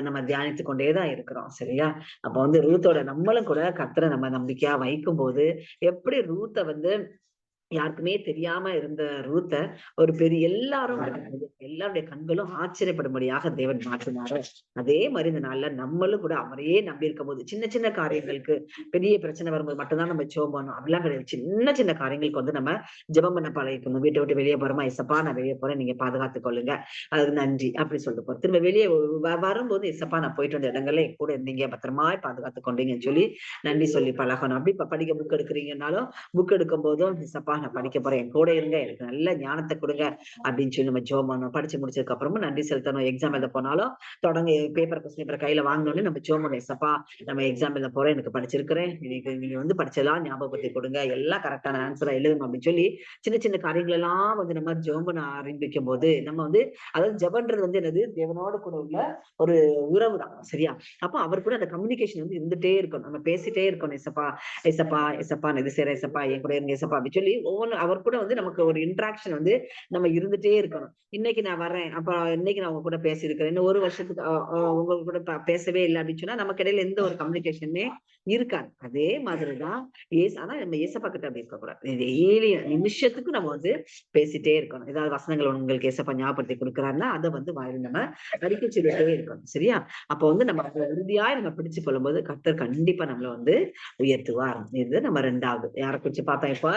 நம்ம தியானித்து கொண்டேதான் இருக்கிறோம். சரியா? அப்ப வந்து ரூத்தோட நம்மளும் கூட கர்த்தரை நம்ம நம்பிக்கையா வைக்கும் போது எப்படி ரூத்தை வந்து யாருக்குமே தெரியாம இருந்த ரூத்த ஒரு பெரிய எல்லாருடைய கண்களும் ஆச்சரியப்படும்படியாக தேவன் மாற்றினாரு. அதே மாதிரி இந்த நாள்ல நம்மளும் கூட அவரையே நம்பி இருக்கும் போது சின்ன சின்ன காரியங்களுக்கு பெரிய பிரச்சனை வரும்போது மட்டும்தான் நம்ம ஜெபம் பண்ணணும் அப்படிலாம் கிடையாது. சின்ன சின்ன காரியங்களுக்கு வந்து நம்ம ஜெபம் பண்ண பழகிக்கணும். வீட்டை விட்டு வெளியே போறோமா, இசப்பா நான் வெளியே போறேன், நீங்க பாதுகாத்துக் கொள்ளுங்க, அதுக்கு நன்றி அப்படி சொல்லிட்டு போறோம். திரும்ப வெளியே வரும்போது இசப்பா நான் போயிட்டு வந்த இடங்கள்ல கூட இருந்தீங்க, பத்திரமாய் பாதுகாத்துக் கொண்டீங்கன்னு சொல்லி நன்றி சொல்லி பழகணும். அப்படி படிக்க புக் எடுக்கிறீங்கன்னாலும் புக் எடுக்கும் போதும் இசப்பா நான் படிக்க போறேன், என் கூட இருங்க, எனக்கு நல்ல ஞானத்தை கொடுங்க அப்படின்னு சொல்லி நம்ம ஜெபம் பண்ணணும். படிச்சு முடிச்சதுக்கு அப்புறமும் நன்றி செலுத்தணும். எக்ஸாம் எழுத போனாலும் பேப்பர் கொஸ்டின் பேப்பர் கையில வாங்கினோடனே நம்ம ஜெபம் பண்ணணும். சப்பா நம்ம எக்ஸாம் எழுத போறோம், எனக்கு படிச்சிருக்கிறேன், நீங்க வந்து படிச்சதெல்லாம் ஞாபகப்படுத்தி கொடுங்க, எல்லாம் கரெக்டான ஆன்சரா எழுதணும் அப்படின்னு சொல்லி சின்ன சின்ன காரியங்கள் எல்லாம் வந்து நம்ம ஜெபம் பண்ண ஆரம்பிக்கும் போது நம்ம வந்து அதாவது ஜெபன்றது வந்து என்னது, தேவனோட கூட உள்ள ஒரு உறவு தான். சரியா? அப்ப அவர் கூட அந்த கம்யூனிகேஷன் வந்து இருந்துட்டே இருக்கணும். நம்ம பேசிட்டே இருக்கணும். எசப்பா எசப்பா எசப்பா இது செய்யற எசப்பா, என் கூட இருங்க எசப்பா அப்படி சொல்லி ஒவ்வொன்று அவர் கூட வந்து நமக்கு ஒரு இன்ட்ராக்ஷன் வந்து நம்ம இருந்துட்டே இருக்கணும். இன்னைக்கு நான் வர்றேன், அப்ப இன்னைக்கு நான் உங்க கூட பேசியிருக்கிறேன், இன்னும் ஒரு வருஷத்துக்கு உங்க கூட பேசவே இல்லை அப்படின்னு சொன்னா நமக்கு இடையில எந்த ஒரு கம்யூனிகேஷனுமே இருக்காது. அதே மாதிரிதான் ஆனா நம்ம ஏசப்பா கிட்ட அப்படி இருக்கக்கூடாது. டெய்லி நிமிஷத்துக்கு நம்ம வந்து பேசிட்டே இருக்கணும். ஏதாவது வசனங்கள் உங்களுக்கு ஏசப்பா ஞாபகப்படுத்தி கொடுக்குறாருன்னா அதை வந்து வாயில் நம்ம அடிக்க சொல்லிட்டே இருக்கணும். சரியா? அப்ப வந்து நம்ம உறுதியாய் நம்ம பிடிச்சு கொள்ளும் போது கர்த்தர் கண்டிப்பா நம்மள வந்து உயர்த்துவார். இது நம்ம ரெண்டாவது யாரை குறிச்சு பார்த்தோம், இப்ப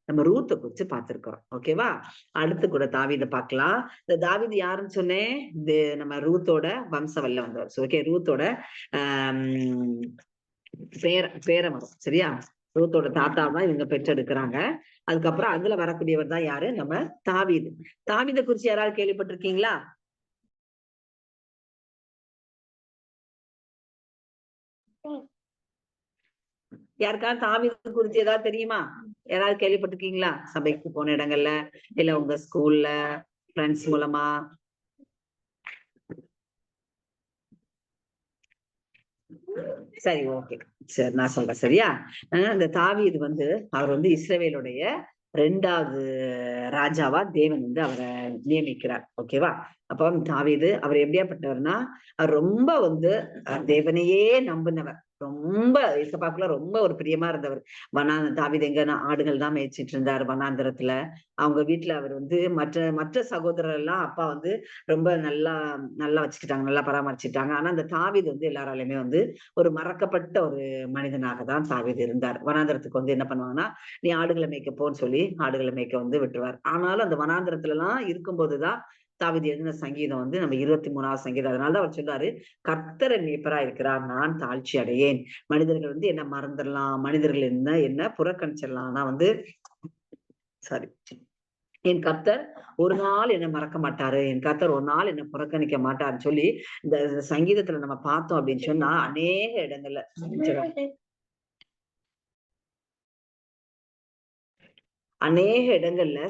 நம்ம ரூத்தை குறிச்சு பார்த்திருக்கிறோம். ஓகேவா? அடுத்து கூட தாவீதை பார்க்கலாம். இந்த தாவீது யாருன்னு சொன்னேன், இந்த நம்ம ரூத்தோட வம்சவல்ல வந்தவர். ஓகே, ரூத்தோட பேரமரம். சரியா? ரூத்தோட தாத்தா தான் இவங்க பெற்றெடுக்கிறாங்க. அதுக்கப்புறம் அதுல வரக்கூடியவர் தான் யாரு, நம்ம தாவீது. தாவீதை குறிச்சு யாராவது கேள்விப்பட்டிருக்கீங்களா? யாருக்காவது தாவீது குறிச்சு ஏதாவது தெரியுமா? யாராவது கேள்விப்பட்டிருக்கீங்களா? சபைக்கு போன இடங்கள்ல, இல்ல உங்க ஸ்கூல்ல, ஃப்ரெண்ட்ஸ் மூலமா? சரி, ஓகே, சரி நான் சொல்றேன். சரியா? இந்த தாவீது வந்து அவர் வந்து இஸ்ரவேலுடைய 2வது ராஜாவா தேவன் வந்து அவரை நியமிக்கிறார். ஓகேவா? அப்ப தாவீது அவர் எப்படியாப்பட்டவர்னா, அவர் ரொம்ப வந்து தேவனையே நம்பினவர், ரொம்ப இசப்பாக்குள்ள ரொம்ப ஒரு பிரியமா இருந்தவர். தாவீது எங்கன்னா ஆடுகள் தான் மேய்ச்சிட்டு இருந்தாரு வனாந்திரத்துல. அவங்க வீட்டுல அவர் வந்து மற்ற சகோதரர் எல்லாம் அப்பா வந்து ரொம்ப நல்லா நல்லா வச்சுக்கிட்டாங்க, நல்லா பராமரிச்சுட்டாங்க. ஆனா அந்த தாவீது வந்து எல்லாராலையுமே வந்து ஒரு மறக்கப்பட்ட ஒரு மனிதனாக தான் தாவீது இருந்தார். வனாந்திரத்துக்கு வந்து என்ன பண்ணுவாங்கன்னா, நீ ஆடுகளை மேய்க்க போன்னு சொல்லி ஆடுகளை மேய்க்க வந்து விட்டுருவார். ஆனாலும் அந்த வனாந்திரத்துல எல்லாம் இருக்கும்போதுதான் தாவீது எழுதின சங்கீதம் வந்து நம்ம 23வது சங்கீதம். அதனாலதான் அவர் சொல்றாரு, கர்த்தர் மேய்ப்பரா இருக்கிறார், நான் தாழ்ச்சி அடையேன். மனிதர்கள் வந்து என்ன மறந்துடலாம், மனிதர்கள் என்ன புறக்கணிச்சிடலாம், ஆனா வந்து சாரி, என் கர்த்தர் ஒரு நாள் என்ன மறக்க மாட்டாரு, என் கர்த்தர் ஒரு நாள் என்ன புறக்கணிக்க மாட்டாருன்னு சொல்லி இந்த சங்கீதத்துல நம்ம பார்த்தோம் அப்படின்னு சொன்னா அநேக இடங்கள்ல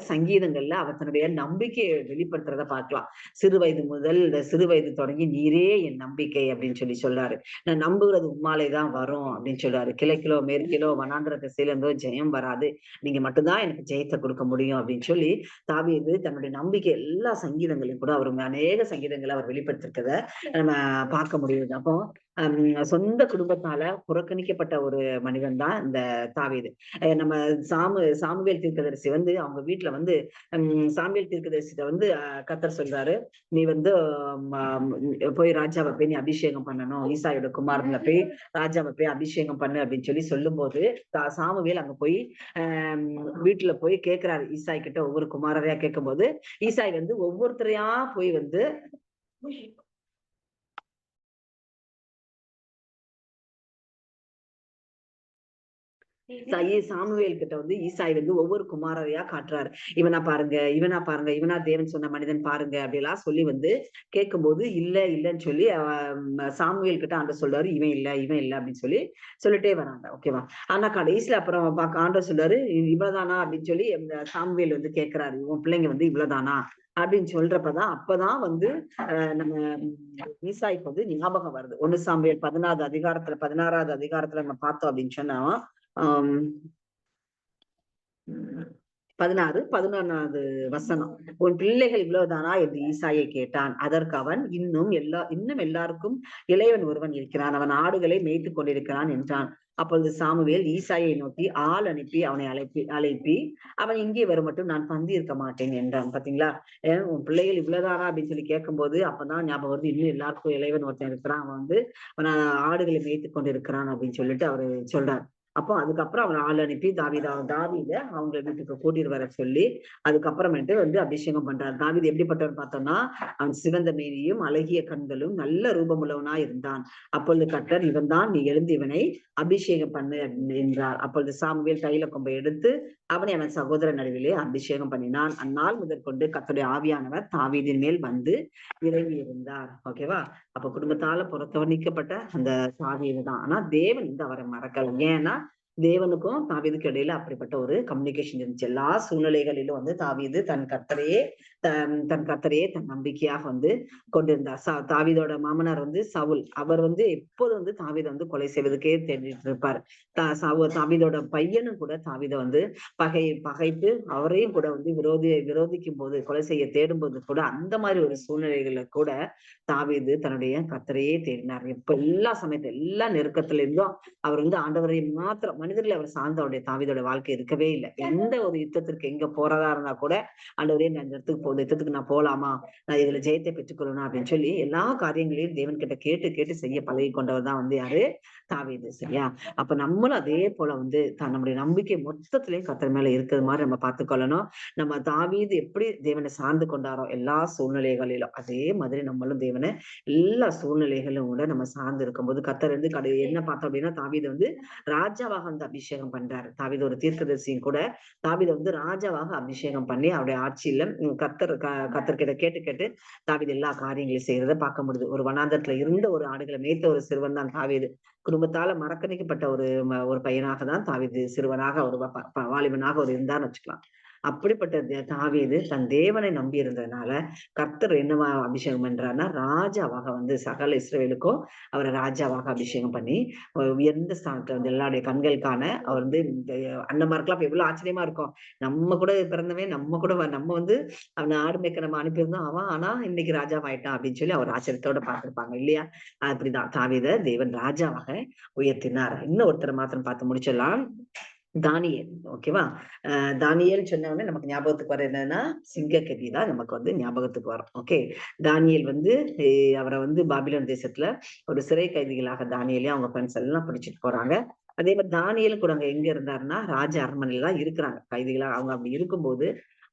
சங்கீதங்கள்ல அவர் தன்னுடைய நம்பிக்கையை வெளிப்படுத்துறத பார்க்கலாம். சிறு வயது தொடங்கி நீரே என் நம்பிக்கை அப்படின்னு சொல்லி சொல்றாரு. நான் நம்புகிறது உம்மாலேதான் வரும் அப்படின்னு சொல்றாரு. கிழக்கிலோ மேற்கிலோ வனாந்திர திசையில இருந்தோ ஜெயம் வராது, நீங்க மட்டும்தான் எனக்கு ஜெயத்தை கொடுக்க முடியும் அப்படின்னு சொல்லி தாவீது தன்னுடைய நம்பிக்கை எல்லா சங்கீதங்களையும் கூட அவர் அநேக சங்கீதங்களை அவர் வெளிப்படுத்திருக்கத நம்ம பார்க்க முடியுது. அப்போ சொந்த குடும்பத்தால புறக்கணிக்கப்பட்ட ஒரு மனிதன் தான் இந்த தாவீது. நம்ம சாமுவேல் தீர்க்கதரிசி வந்து அவங்க வீட்டுல வந்து சாமுவேல் தீர்க்கதரிசிட்ட வந்து கர்த்தர் சொல்றாரு, நீ வந்து போய் ராஜாவை போய் நீ அபிஷேகம் பண்ணணும், ஈசாயோட குமாரன்ல போய் ராஜாவை போய் அபிஷேகம் பண்ணு அப்படின்னு சொல்லி சொல்லும் போது சாமுவேல் அங்க போய் வீட்டுல போய் கேட்கிறாரு ஈசாய் கிட்ட. ஒவ்வொரு குமாரரையா கேட்கும் போது ஈசாய் வந்து ஒவ்வொருத்தரையா போய் வந்து சாமுவேல் கிட்ட வந்து ஈசாய் வந்து ஒவ்வொரு குமாரரையா காட்டுறாரு. இவனா பாருங்க, இவனா தேவன் சொன்ன மனிதன் பாருங்க அப்படியெல்லாம் சொல்லி வந்து கேட்கும்போது இல்லன்னு சொல்லி சாமுவேல் கிட்ட ஆண்டவர் சொல்றாரு, இவன் இல்ல அப்படின்னு சொல்லிட்டே வராங்க. ஓகேவா? ஆனா கடைசியில அப்புறம் ஆண்டவர் சொல்றாரு, இவ்வளவுதானா அப்படின்னு சொல்லி சாமுவேல் வந்து கேட்கிறாரு, உன் பிள்ளைங்க வந்து இவ்வளவுதானா அப்படின்னு சொல்றப்பதான் அப்பதான் வந்து நம்ம ஈசாய்க்கு வந்து ஞாபகம் வருது. 1 சாமுவேல் 16வது அதிகாரத்துல நம்ம பார்த்தோம் அப்படின்னு சொன்னா 11வது வசனம். உன் பிள்ளைகள் இவ்வளவுதானா என்று ஈசாயை கேட்டான். அதற்கு அவன், இன்னும் எல்லாருக்கும் இளையவன் ஒருவன் இருக்கிறான், அவன் ஆடுகளை மேய்த்துக் கொண்டிருக்கிறான் என்றான். அப்பொழுது சாமுவேல் ஈசாயை நோக்கி ஆள் அனுப்பி அவனை அழைப்பி அவன் இங்கே வரும் மட்டும் நான் பந்தி இருக்க மாட்டேன் என்றான். பாத்தீங்களா, உன் பிள்ளைகள் இவ்வளவுதானா அப்படின்னு சொல்லி கேட்கும்போது அப்பதான் ஞாபகம் வருது, இன்னும் எல்லாருக்கும் இளையவன் ஒருத்தன் இருக்கிறான், அவன் வந்து அவன் ஆடுகளை மேய்த்துக் கொண்டிருக்கிறான் அப்படின்னு சொல்லிட்டு அவரு சொல்றார். அப்போ அதுக்கப்புறம் அவன் ஆள் அனுப்பி தாவீத அவங்க வீட்டுக்கு கூட்டிட்டு வர சொல்லி அதுக்கப்புறமேட்டு வந்து அபிஷேகம் பண்றார். தாவீது எப்படிப்பட்டவன் பார்த்தோம்னா, அவன் சிவந்த மேனியும் அழகிய கண்களும் நல்ல ரூபமுள்ளவனா இருந்தான். அப்பொழுது கர்த்தர், இவன் தான், நீ எழுந்து இவனை அபிஷேகம் பண்ணு என்றார். அப்பொழுது சாமுவேல் தைல கொம்பை எடுத்து அவனை அவன் சகோதர நடுவிலே அபிஷேகம் பண்ணினான். அந்நாள் முதற்கொண்டு கர்த்தருடைய ஆவியானவர் தாவீதின் மேல் வந்து இறங்கி இருந்தார். ஓகேவா? அப்ப குடும்பத்தால புறக்கணிக்கப்பட்ட அந்த தாவீது தான். ஆனா தேவன் வந்து அவரை மறக்கல. ஏன்னா தேவனுக்கும் தாவீதுக்கு இடையில அப்படிப்பட்ட ஒரு கம்யூனிகேஷன் இருந்துச்சு. எல்லா சூழ்நிலைகளிலும் வந்து தாவீது தன் கர்த்தரையே தன் நம்பிக்கையாக வந்து கொண்டிருந்தார். தாவீதோட மாமனார் வந்து சவுல். அவர் வந்து எப்போது வந்து தாவீதை வந்து கொலை செய்வதற்கே தேடிட்டு இருப்பார். தாவீதோட பையனும் கூட தாவீதை வந்து பகைத்து அவரையும் கூட வந்து விரோதிக்கும் போது, கொலை செய்ய தேடும் போது கூட, அந்த மாதிரி ஒரு சூழ்நிலைகள்ல கூட தாவீது தன்னுடைய கர்த்தரையே தேடினார். இப்ப எல்லா சமயத்துல எல்லா நெருக்கத்துல இருந்தும் அவர் வந்து ஆண்டவரை மாத்திரம், மனிதர்களை அவர் சார்ந்த தாவீதோட வாழ்க்கை இருக்கவே இல்லை. எந்த ஒரு யுத்தத்திற்கு எங்க போறதா இருந்தா கூட, ஆண்டவரே நான் இந்த இடத்துக்கு யுத்தத்துக்கு நான் போலாமா, நான் இதுல ஜெயத்தை பெற்றுக்கொள்ளணும் அப்படின்னு சொல்லி எல்லா காரியங்களையும் தேவன் கிட்ட கேட்டு கேட்டு செய்ய பழகி கொண்டவர் தான் வந்து யாரு? தாவீது. சரியா? அப்ப நம்மளும் அதே போல வந்து நம்முடைய நம்பிக்கை மொத்தத்திலேயே கர்த்தர் மேல இருக்கிறது மாதிரி நம்ம பார்த்துக்கொள்ளணும். நம்ம தாவீது எப்படி தேவனை சார்ந்து கொண்டாரோ எல்லா சூழ்நிலைகளிலும், அதே மாதிரி நம்மளும் தேவனை எல்லா சூழ்நிலைகளும் கூட நம்ம சார்ந்து இருக்கும்போது கர்த்தர் வந்து என்ன பார்த்தோம் அப்படின்னா, தாவீது வந்து ராஜாவாக வந்து அபிஷேகம் பண்றாரு. தாவீது ஒரு தீர்க்கதரிசியும் கூட. தாவீதை வந்து ராஜாவாக அபிஷேகம் பண்ணி அவருடைய ஆட்சியில கர்த்தர்கிட்ட கேட்டு கேட்டு தாவீது எல்லா காரியங்களையும் செய்யறதை பார்க்க முடியுது. ஒரு வனாந்தரத்துல இருந்த ஒரு ஆடுகளை மேய்த்த ஒரு சிறுவன் தான் தாவீது. குடும்பத்தால மறக்கணிக்கப்பட்ட ஒரு பையனாக தான் தாவீது சிறுவனாக ஒரு வாலிபனாக ஒரு இருந்தான்னு வச்சுக்கலாம். அப்படிப்பட்ட தாவீது தன் தேவனை நம்பி இருந்ததுனால கர்த்தர் என்னவா அபிஷேகம் பண்றாருன்னா, ராஜாவாக வந்து சகல இஸ்ரவேலுக்கும் அவரை ராஜாவாக அபிஷேகம் பண்ணி உயர்ந்த ஸ்தானத்துல வந்து எல்லாருடைய கண்களுக்கான அவர் வந்து அண்ணமாருக்கெல்லாம் இப்ப எவ்வளவு ஆச்சரியமா இருக்கும். நம்ம கூட பிறந்தவன், நம்ம வந்து அவனை ஆடு மேய்க்க நம்ம அனுப்பியிருந்தோம், அவன் ஆனா இன்னைக்கு ராஜாவாயிட்டான் அப்படின்னு சொல்லி அவர் ஆச்சரியத்தோட பார்த்திருப்பாங்க இல்லையா? அப்படிதான் தாவீதை தேவன் ராஜாவாக உயர்த்தினார். இன்னும் ஒருத்தரை மாத்திரம் பார்த்து முடிச்சிடலாம். தானியேல். ஓகேவா? தானியேல் சொன்ன உடனே நமக்கு ஞாபகத்துக்கு வர என்னன்னா, சிங்கக்கவி தான் நமக்கு வந்து ஞாபகத்துக்கு வரும். ஓகே. தானியேல் வந்து அவரை வந்து பாபிலோன் தேசத்துல ஒரு சிறை கைதிகளாக தானியேலையும் அவங்க ஃப்ரெண்ட்ஸ் எல்லாம் பிடிச்சிட்டு போறாங்க. அதே மாதிரி தானியேலும் கூட அங்க எங்க இருந்தாருன்னா, ராஜ அரண்மனையில தான் இருக்கிறாங்க கைதிகளா. அவங்க அப்படி இருக்கும்போது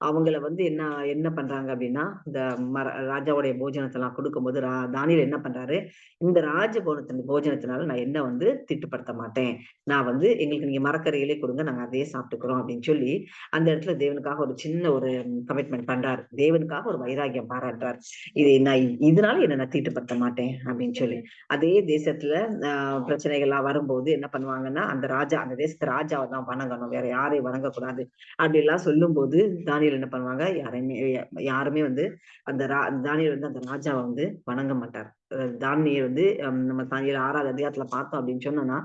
அவங்கள வந்து என்ன பண்றாங்க அப்படின்னா, இந்த ராஜாவுடைய போஜனத்தை எல்லாம் கொடுக்கும்போது தானியேல் என்ன பண்றாரு, இந்த போஜனத்தினால நான் என்ன வந்து திட்டுப்படுத்த மாட்டேன். நான் வந்து எங்களுக்கு நீங்க மரக்கறிகளே கொடுங்க, நாங்க அதையே சாப்பிட்டுக்கிறோம் அப்படின்னு சொல்லி அந்த இடத்துல தேவனுக்காக ஒரு சின்ன ஒரு கமிட்மெண்ட் பண்றாரு. தேவனுக்காக ஒரு வைராகியம் பாராட்டுறாரு. இதனால என்ன நான் தீட்டுப்படுத்த மாட்டேன் அப்படின்னு சொல்லி. அதே தேசத்துல பிரச்சனைகள்லாம் வரும்போது என்ன பண்ணுவாங்கன்னா, அந்த தேசத்து ராஜாவை தான் வணங்கணும், வேற யாரையும் வணங்கக்கூடாது அப்படி எல்லாம் சொல்லும் போது தானியேல் என்ன பண்ணுவாங்க, யாருமே வந்து தானியேல் வந்து அந்த ராஜாவை வந்து வணங்க மாட்டார். தானியேல் வந்து நம்ம தானியேல் 6வது அதிகாரத்துல பார்த்தோம் அப்படின்னு சொன்னோம்னா,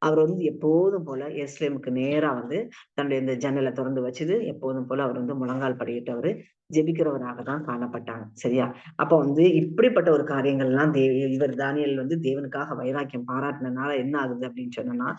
அவர் வந்து எப்போதும் போல எருசலேமுக்கு நேரா வந்து தன்னுடைய இந்த ஜன்னலை திறந்து வச்சது, எப்போதும் போல அவர் வந்து முழங்கால் படியிட்டு அவரு ஜெபிக்கிறவராக தான் காணப்பட்டாங்க. சரியா? அப்ப வந்து இப்படிப்பட்ட ஒரு காரியங்கள் எல்லாம் இவர் தானியேல் வந்து தேவனுக்காக வைராக்கியம் பாராட்டினதுனால என்ன ஆகுது அப்படின்னு சொன்னோம்னா,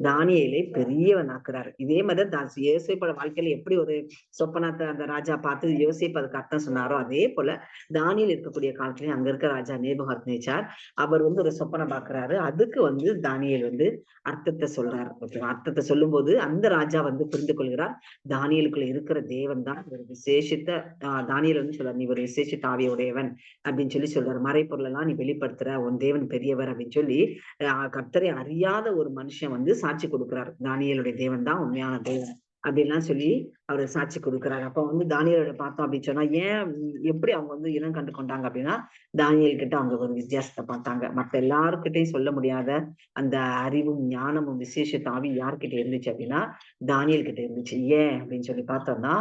தானியேலை பெரியவன் ஆக்குறாரு. இதே மாதிரிதான் யோசேப்போட வாழ்க்கையில எப்படி ஒரு சொப்பனத்தை அந்த ராஜா பார்த்து யோசேப்பு அதுக்கு அர்த்தம் சொன்னாரோ, அதே போல தானியேல் இருக்கக்கூடிய காலத்திலேயே அங்க இருக்க ராஜா நேபுகாத்நேச்சார் அவர் வந்து ஒரு சொப்பனம் பார்க்கிறாரு. அதுக்கு வந்து தானியேல் வந்து அர்த்தத்தை சொல்றாரு. அர்த்தத்தை சொல்லும் போது அந்த ராஜா வந்து புரிந்து கொள்கிறார், தானியேலுக்குள்ள இருக்கிற தேவன் தான் ஒரு விசேஷித்த தானியேல் வந்து சொல்றாரு, நீ ஒரு விசேஷித்த ஆவியுடையவன் அப்படின்னு சொல்லி சொல்றாரு. மறைப்பொருள் எல்லாம் நீ வெளிப்படுத்துற, உன் தேவன் பெரியவர் அப்படின்னு சொல்லி கர்த்தரை அறியாத ஒரு மனுஷன் வந்து சாட்சி கொடுக்கிறார், தானியேலுடைய தேவன் தான் உண்மையான தேவன் அப்படின்லாம் சொல்லி அவரு சாட்சி கொடுக்குறாரு. அப்ப வந்து தானியேலோட பார்த்தோம் அப்படின்னு சொன்னா, எப்படி அவங்க வந்து இனம் கண்டு கொண்டாங்க அப்படின்னா, தானியேல் கிட்ட அவங்க ஒரு வித்தியாசத்தை பார்த்தாங்க. மத்த எல்லாருக்கிட்டையும் சொல்ல முடியாத அந்த அறிவும் ஞானமும் விசேஷ தாவி யார்கிட்ட இருந்துச்சு அப்படின்னா, தானியேல் கிட்ட இருந்துச்சு. ஏன் அப்படின்னு சொல்லி பார்த்தோம்னா,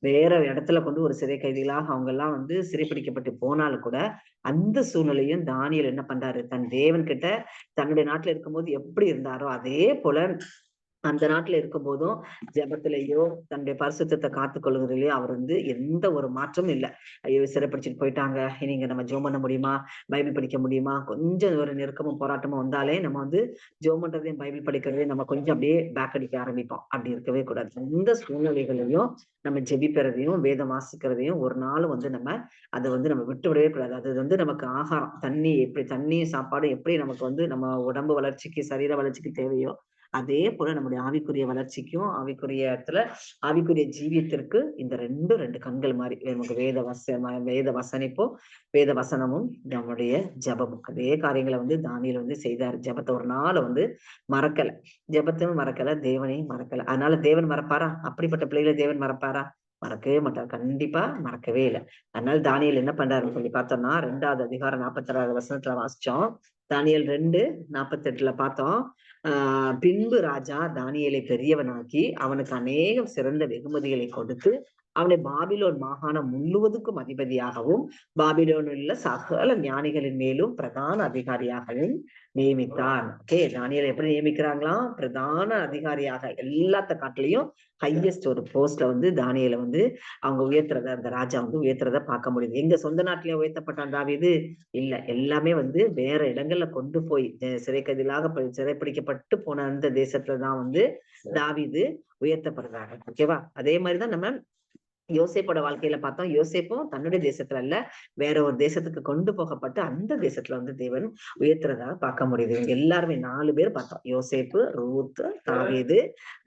வேற இடத்துல கொண்டு ஒரு சிறை கைதிகளாக அவங்க எல்லாம் வந்து சிறைப்பிடிக்கப்பட்டு போனாலும் கூட அந்த சூழ்நிலையும் தானியேல் என்ன பண்றாரு, தன் தேவன் கிட்ட தன்னுடைய நாட்டுல இருக்கும்போது எப்படி இருந்தாரோ அதே போல அந்த நாட்டுல இருக்கும் போதும் ஜெபத்திலேயோ தன்னுடைய பரிசுத்தத்தை காத்துக்கொள்ளுகிறதுலயோ அவர் வந்து எந்த ஒரு மாற்றமும் இல்லை. ஐயோ சிறைப்பிடிச்சிட்டு போயிட்டாங்க, இனி நம்ம ஜெபம் பண்ண முடியுமா, பைபிள் படிக்க முடியுமா, கொஞ்சம் ஒரு நெருக்கமும் போராட்டமும் வந்தாலே நம்ம வந்து ஜெபம் பண்றதையும் பைபிள் படிக்கிறதையும் நம்ம கொஞ்சம் அப்படியே பேக் அடிக்க ஆரம்பிப்போம். அப்படி இருக்கவே கூடாது. எந்த சூழ்நிலைகளையும் நம்ம ஜெபிக்கிறதையும் வேதம் வாசிக்கிறதையும் ஒரு நாள் வந்து நம்ம அதை வந்து நம்ம விட்டு விடவே கூடாது. அது வந்து நமக்கு ஆகாரம், தண்ணி எப்படி தண்ணி சாப்பாடு எப்படி நமக்கு வந்து நம்ம உடம்பு வளர்ச்சிக்கு சரீர வளர்ச்சிக்கு தேவையோ அதே போல நம்முடைய ஆவிக்குரிய வளர்ச்சிக்கும் ஆவிக்குரிய இடத்துல ஆவிக்குரிய ஜீவியத்திற்கு இந்த ரெண்டு கண்கள் மாதிரி நமக்கு வேத வசனிப்பும் வேத வசனமும் நம்முடைய ஜபமும் அதே காரியங்களை வந்து தானியேல் வந்து செய்தார். ஜபத்தை ஒரு நாள் வந்து மறக்கல, ஜபத்தையும் மறக்கல, தேவனையும் மறக்கல. அதனால தேவன் மறப்பாரா? அப்படிப்பட்ட பிள்ளைகளை தேவன் மறப்பாரா? மறக்கவே மாட்டார், கண்டிப்பா மறக்கவே இல்லை. அதனால தானியேல் என்ன பண்றாருன்னு சொல்லி பார்த்தோம்னா 2வது அதிகாரம் 46வது வசனத்துல வாசிச்சோம். தானியேல் 2:48 பார்த்தோம். பின்பு ராஜா தானியேலை பெரியவனாக்கி அவனுக்கு அநேகம் சிறந்த வெகுமதிகளை கொடுத்து அவனை பாபிலோன் மாகாணம் முழுவதுக்கும் அதிபதியாகவும் பாபிலோனில் உள்ள சகல ஞானிகளின் மேலும் பிரதான அதிகாரியாகவும் நியமித்தான். ஓகே, தானியேலை எப்படி நியமிக்கிறாங்களாம்? பிரதான அதிகாரியாக எல்லாத்த காட்டிலையும் ஹையஸ்ட் ஒரு போஸ்ட்ல வந்து தானியேலை வந்து அவங்க உயர்த்துறத அந்த ராஜா வந்து உயர்த்துறத பார்க்க முடியுது. எங்க சொந்த நாட்டிலேயே உயர்த்தப்பட்டான் தாவீது? இல்ல, எல்லாமே வந்து வேற இடங்கள்ல கொண்டு போய் சிறைக்கதிலாக சிறைப்பிடிக்கப்பட்டு போன அந்த தேசத்துலதான் வந்து தாவீது உயர்த்தப்படுறாங்க. ஓகேவா? அதே மாதிரிதான் நம்ம யோசேப்போட வாழ்க்கையில பார்த்தோம். யோசேப்பும் தன்னுடைய தேசத்துல அல்ல, வேற ஒரு தேசத்துக்கு கொண்டு போகப்பட்டு அந்த தேசத்துல வந்து தேவன் உயர்த்துறதாக பார்க்க முடியுது. இவங்க எல்லாருமே 4 பேர் பார்த்தோம். யோசேப்பு, ரூத், தாவீது,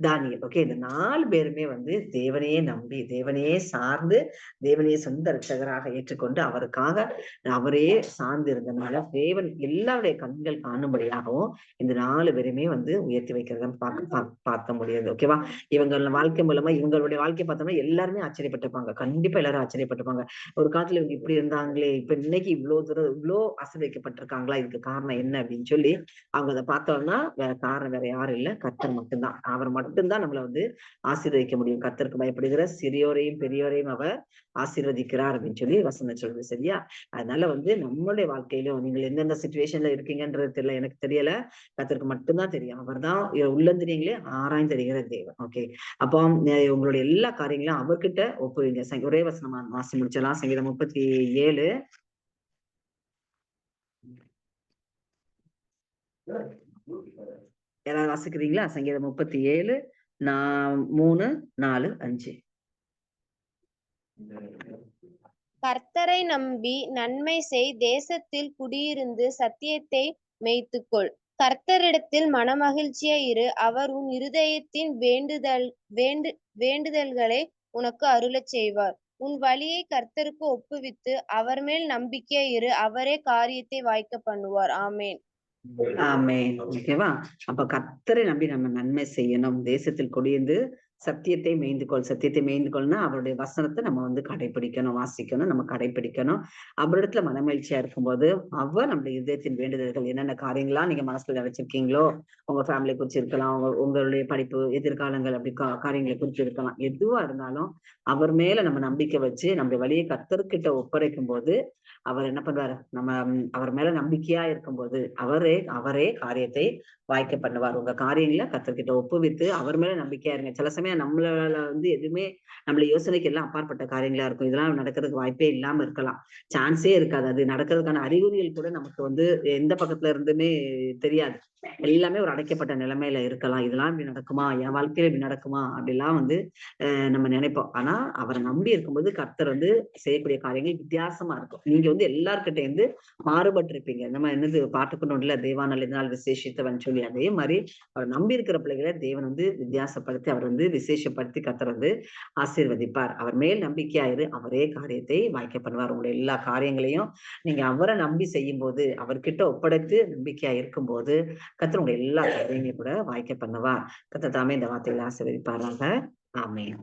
தானியேல். ஓகே, இந்த 4 பேருமே வந்து தேவனையே நம்பி தேவனையே சார்ந்து தேவனையே சொந்த ரட்சகராக ஏற்றுக்கொண்டு அவருக்காக அவரே சார்ந்து இருந்ததுனால தேவன் எல்லாருடைய கண்கள் காணும்படியாகவும் இந்த 4 பேருமே வந்து உயர்த்தி வைக்கிறத பார்க்க முடியாது. ஓகேவா? இவங்க வாழ்க்கை மூலமா இவங்களுடைய வாழ்க்கை பார்த்தோம்னா எல்லாருமே ஆச்சரியப்பட்டிருப்பாங்க. கண்டிப்பா எல்லாரும் ஆச்சரியப்பட்டிருப்பாங்க. ஒரு காலத்துல இவங்க இப்படி இருந்தாங்களே, இப்ப இன்னைக்கு இவ்வளவு தூரம் இவ்வளவு ஆசீர்வதிக்கப்பட்டிருக்காங்களா, இதுக்கு காரணம் என்ன அப்படின்னு சொல்லி அவங்க அதை பார்த்தோம்னா காரணம் வேற யாரும் இல்ல, கர்த்தர் மட்டும்தான். அவர் மட்டும்தான் நம்மள வந்து ஆசீர்வதிக்க முடியும். கர்த்தருக்கு பயப்படுகிற சிறியோரையும் பெரியோரையும் அவர் ஆசீர்வதிக்கிறார் அப்படின்னு சொல்லி வசனம் சொல்றது. சரியா? அதனால வந்து நம்மளுடைய வாழ்க்கையிலும் நீங்க எந்தெந்த சிச்சுவேஷன்ல இருக்கீங்கன்றது தெரியல, எனக்கு தெரியல, கர்த்தருக்கு மட்டும்தான் தெரியும். அவர் தான் உள்ளந்திரியங்களே ஆராய்ந்து தெரிகிற தேவன். ஓகே, அப்போ உங்களுடைய எல்லா காரியங்களும் அவர்கிட்ட ஒப்புவீங்க. ஒரே வசனமா வாசி முடிச்சலாம். சங்கீதம் 37 யாராவது வாசிக்கிறீங்களா? சங்கீதம் 37 3, 4, 5. கர்த்தரை நம்பி நன்மை செய், தேசத்தில் குடியிருந்து சத்தியத்தை மேய்த்துக்கொள். கர்த்தரிடத்தில் மனமகிழ்ச்சியா இரு, அவர் உன் இருதயத்தின் வேண்டுதல்களை உனக்கு அருளச் செய்வார். உன் வழியை கர்த்தருக்கு ஒப்புவித்து அவர் மேல் நம்பிக்கையா இரு, அவரே காரியத்தை வாய்க்க பண்ணுவார். ஆமேன். ஆமேன். ஓகேவா? அப்ப கர்த்தரை நம்பி நம்ம நன்மை செய்யணும். தேசத்தில் குடியிருந்து சத்தியத்தை மேய்ந்துக்கொள்னா அவருடைய வசனத்தை நம்ம வந்து கடைபிடிக்கணும், வாசிக்கணும், நம்ம கடைபிடிக்கணும். அவரிடத்துல மனமகிழ்ச்சியா இருக்கும்போது அவர் நம்முடைய இதயத்தின் வேண்டுதல்கள் என்னென்ன காரியங்களா நீங்க மனசுல நினைச்சிருக்கீங்களோ, உங்க ஃபேமிலி குறிச்சு இருக்கலாம், உங்களுடைய படிப்பு எதிர்காலங்கள் அப்படி காரியங்களை குறிச்சு இருக்கலாம், எதுவா இருந்தாலும் அவர் மேல நம்ம நம்பிக்கை வச்சு நம்முடைய வழியை கர்த்தர்கிட்ட ஒப்படைக்கும் போது அவர் என்ன பண்றாரு, நம்ம அவர் மேல நம்பிக்கையா இருக்கும்போது அவரே காரியத்தை வாய்க்க பண்ணுவார். உங்க காரியங்களை கர்த்தர்கிட்ட ஒப்புவித்து அவர் மேல நம்பிக்கையா இருங்க. சில சமயம் நம்மளால வந்து எதுவுமே நம்மள யோசனைக்கு எல்லாம் அப்பாற்பட்ட காரியங்களா இருக்கும். இதெல்லாம் நடக்கிறதுக்கு வாய்ப்பே இல்லாம இருக்கலாம், சான்ஸே இருக்காது. அது நடக்கிறதுக்கான அறிகுறிகள் கூட நமக்கு வந்து எந்த பக்கத்துல இருந்துமே தெரியாது. எல்லாமே ஒரு அடைக்கப்பட்ட நிலைமையில இருக்கலாம். இதெல்லாம் இப்படி நடக்குமா, என் வாழ்க்கையில இப்படி நடக்குமா அப்படிலாம் வந்து நம்ம நினைப்போம். ஆனா அவரை நம்பி இருக்கும்போது கர்த்தர் வந்து செய்யக்கூடிய காரியங்கள் வித்தியாசமா இருக்கும். நீங்க வந்து எல்லார்கிட்ட இருந்து மாறுபட்டு இருப்பீங்க. நம்ம என்னது பாட்டுக்கணும் இல்ல, தேவானால் இதனால் விசேஷித்தவன் சொல்லி, அதே மாதிரி அவர் நம்பி இருக்கிற பிள்ளைகளை தேவன் வந்து வித்தியாசப்படுத்தி அவர் வந்து விசேஷப்படுத்தி கர்த்தர் வந்து ஆசீர்வதிப்பார். அவர் மேல் நம்பிக்கையாயிரு, அவரே காரியத்தை வாய்க்க பண்ணுவார். உங்களுடைய எல்லா காரியங்களையும் நீங்க அவரை நம்பி செய்யும் போது, அவர்கிட்ட ஒப்படைத்து நம்பிக்கையா இருக்கும்போது கர்த்தர் உங்களுடைய எல்லா காரியங்களையும் கூட வாய்க்க பண்ணுவார். கர்த்தர் தாமே இந்த வார்த்தைகளை ஆசீர்வதிப்பாராக. ஆமென்.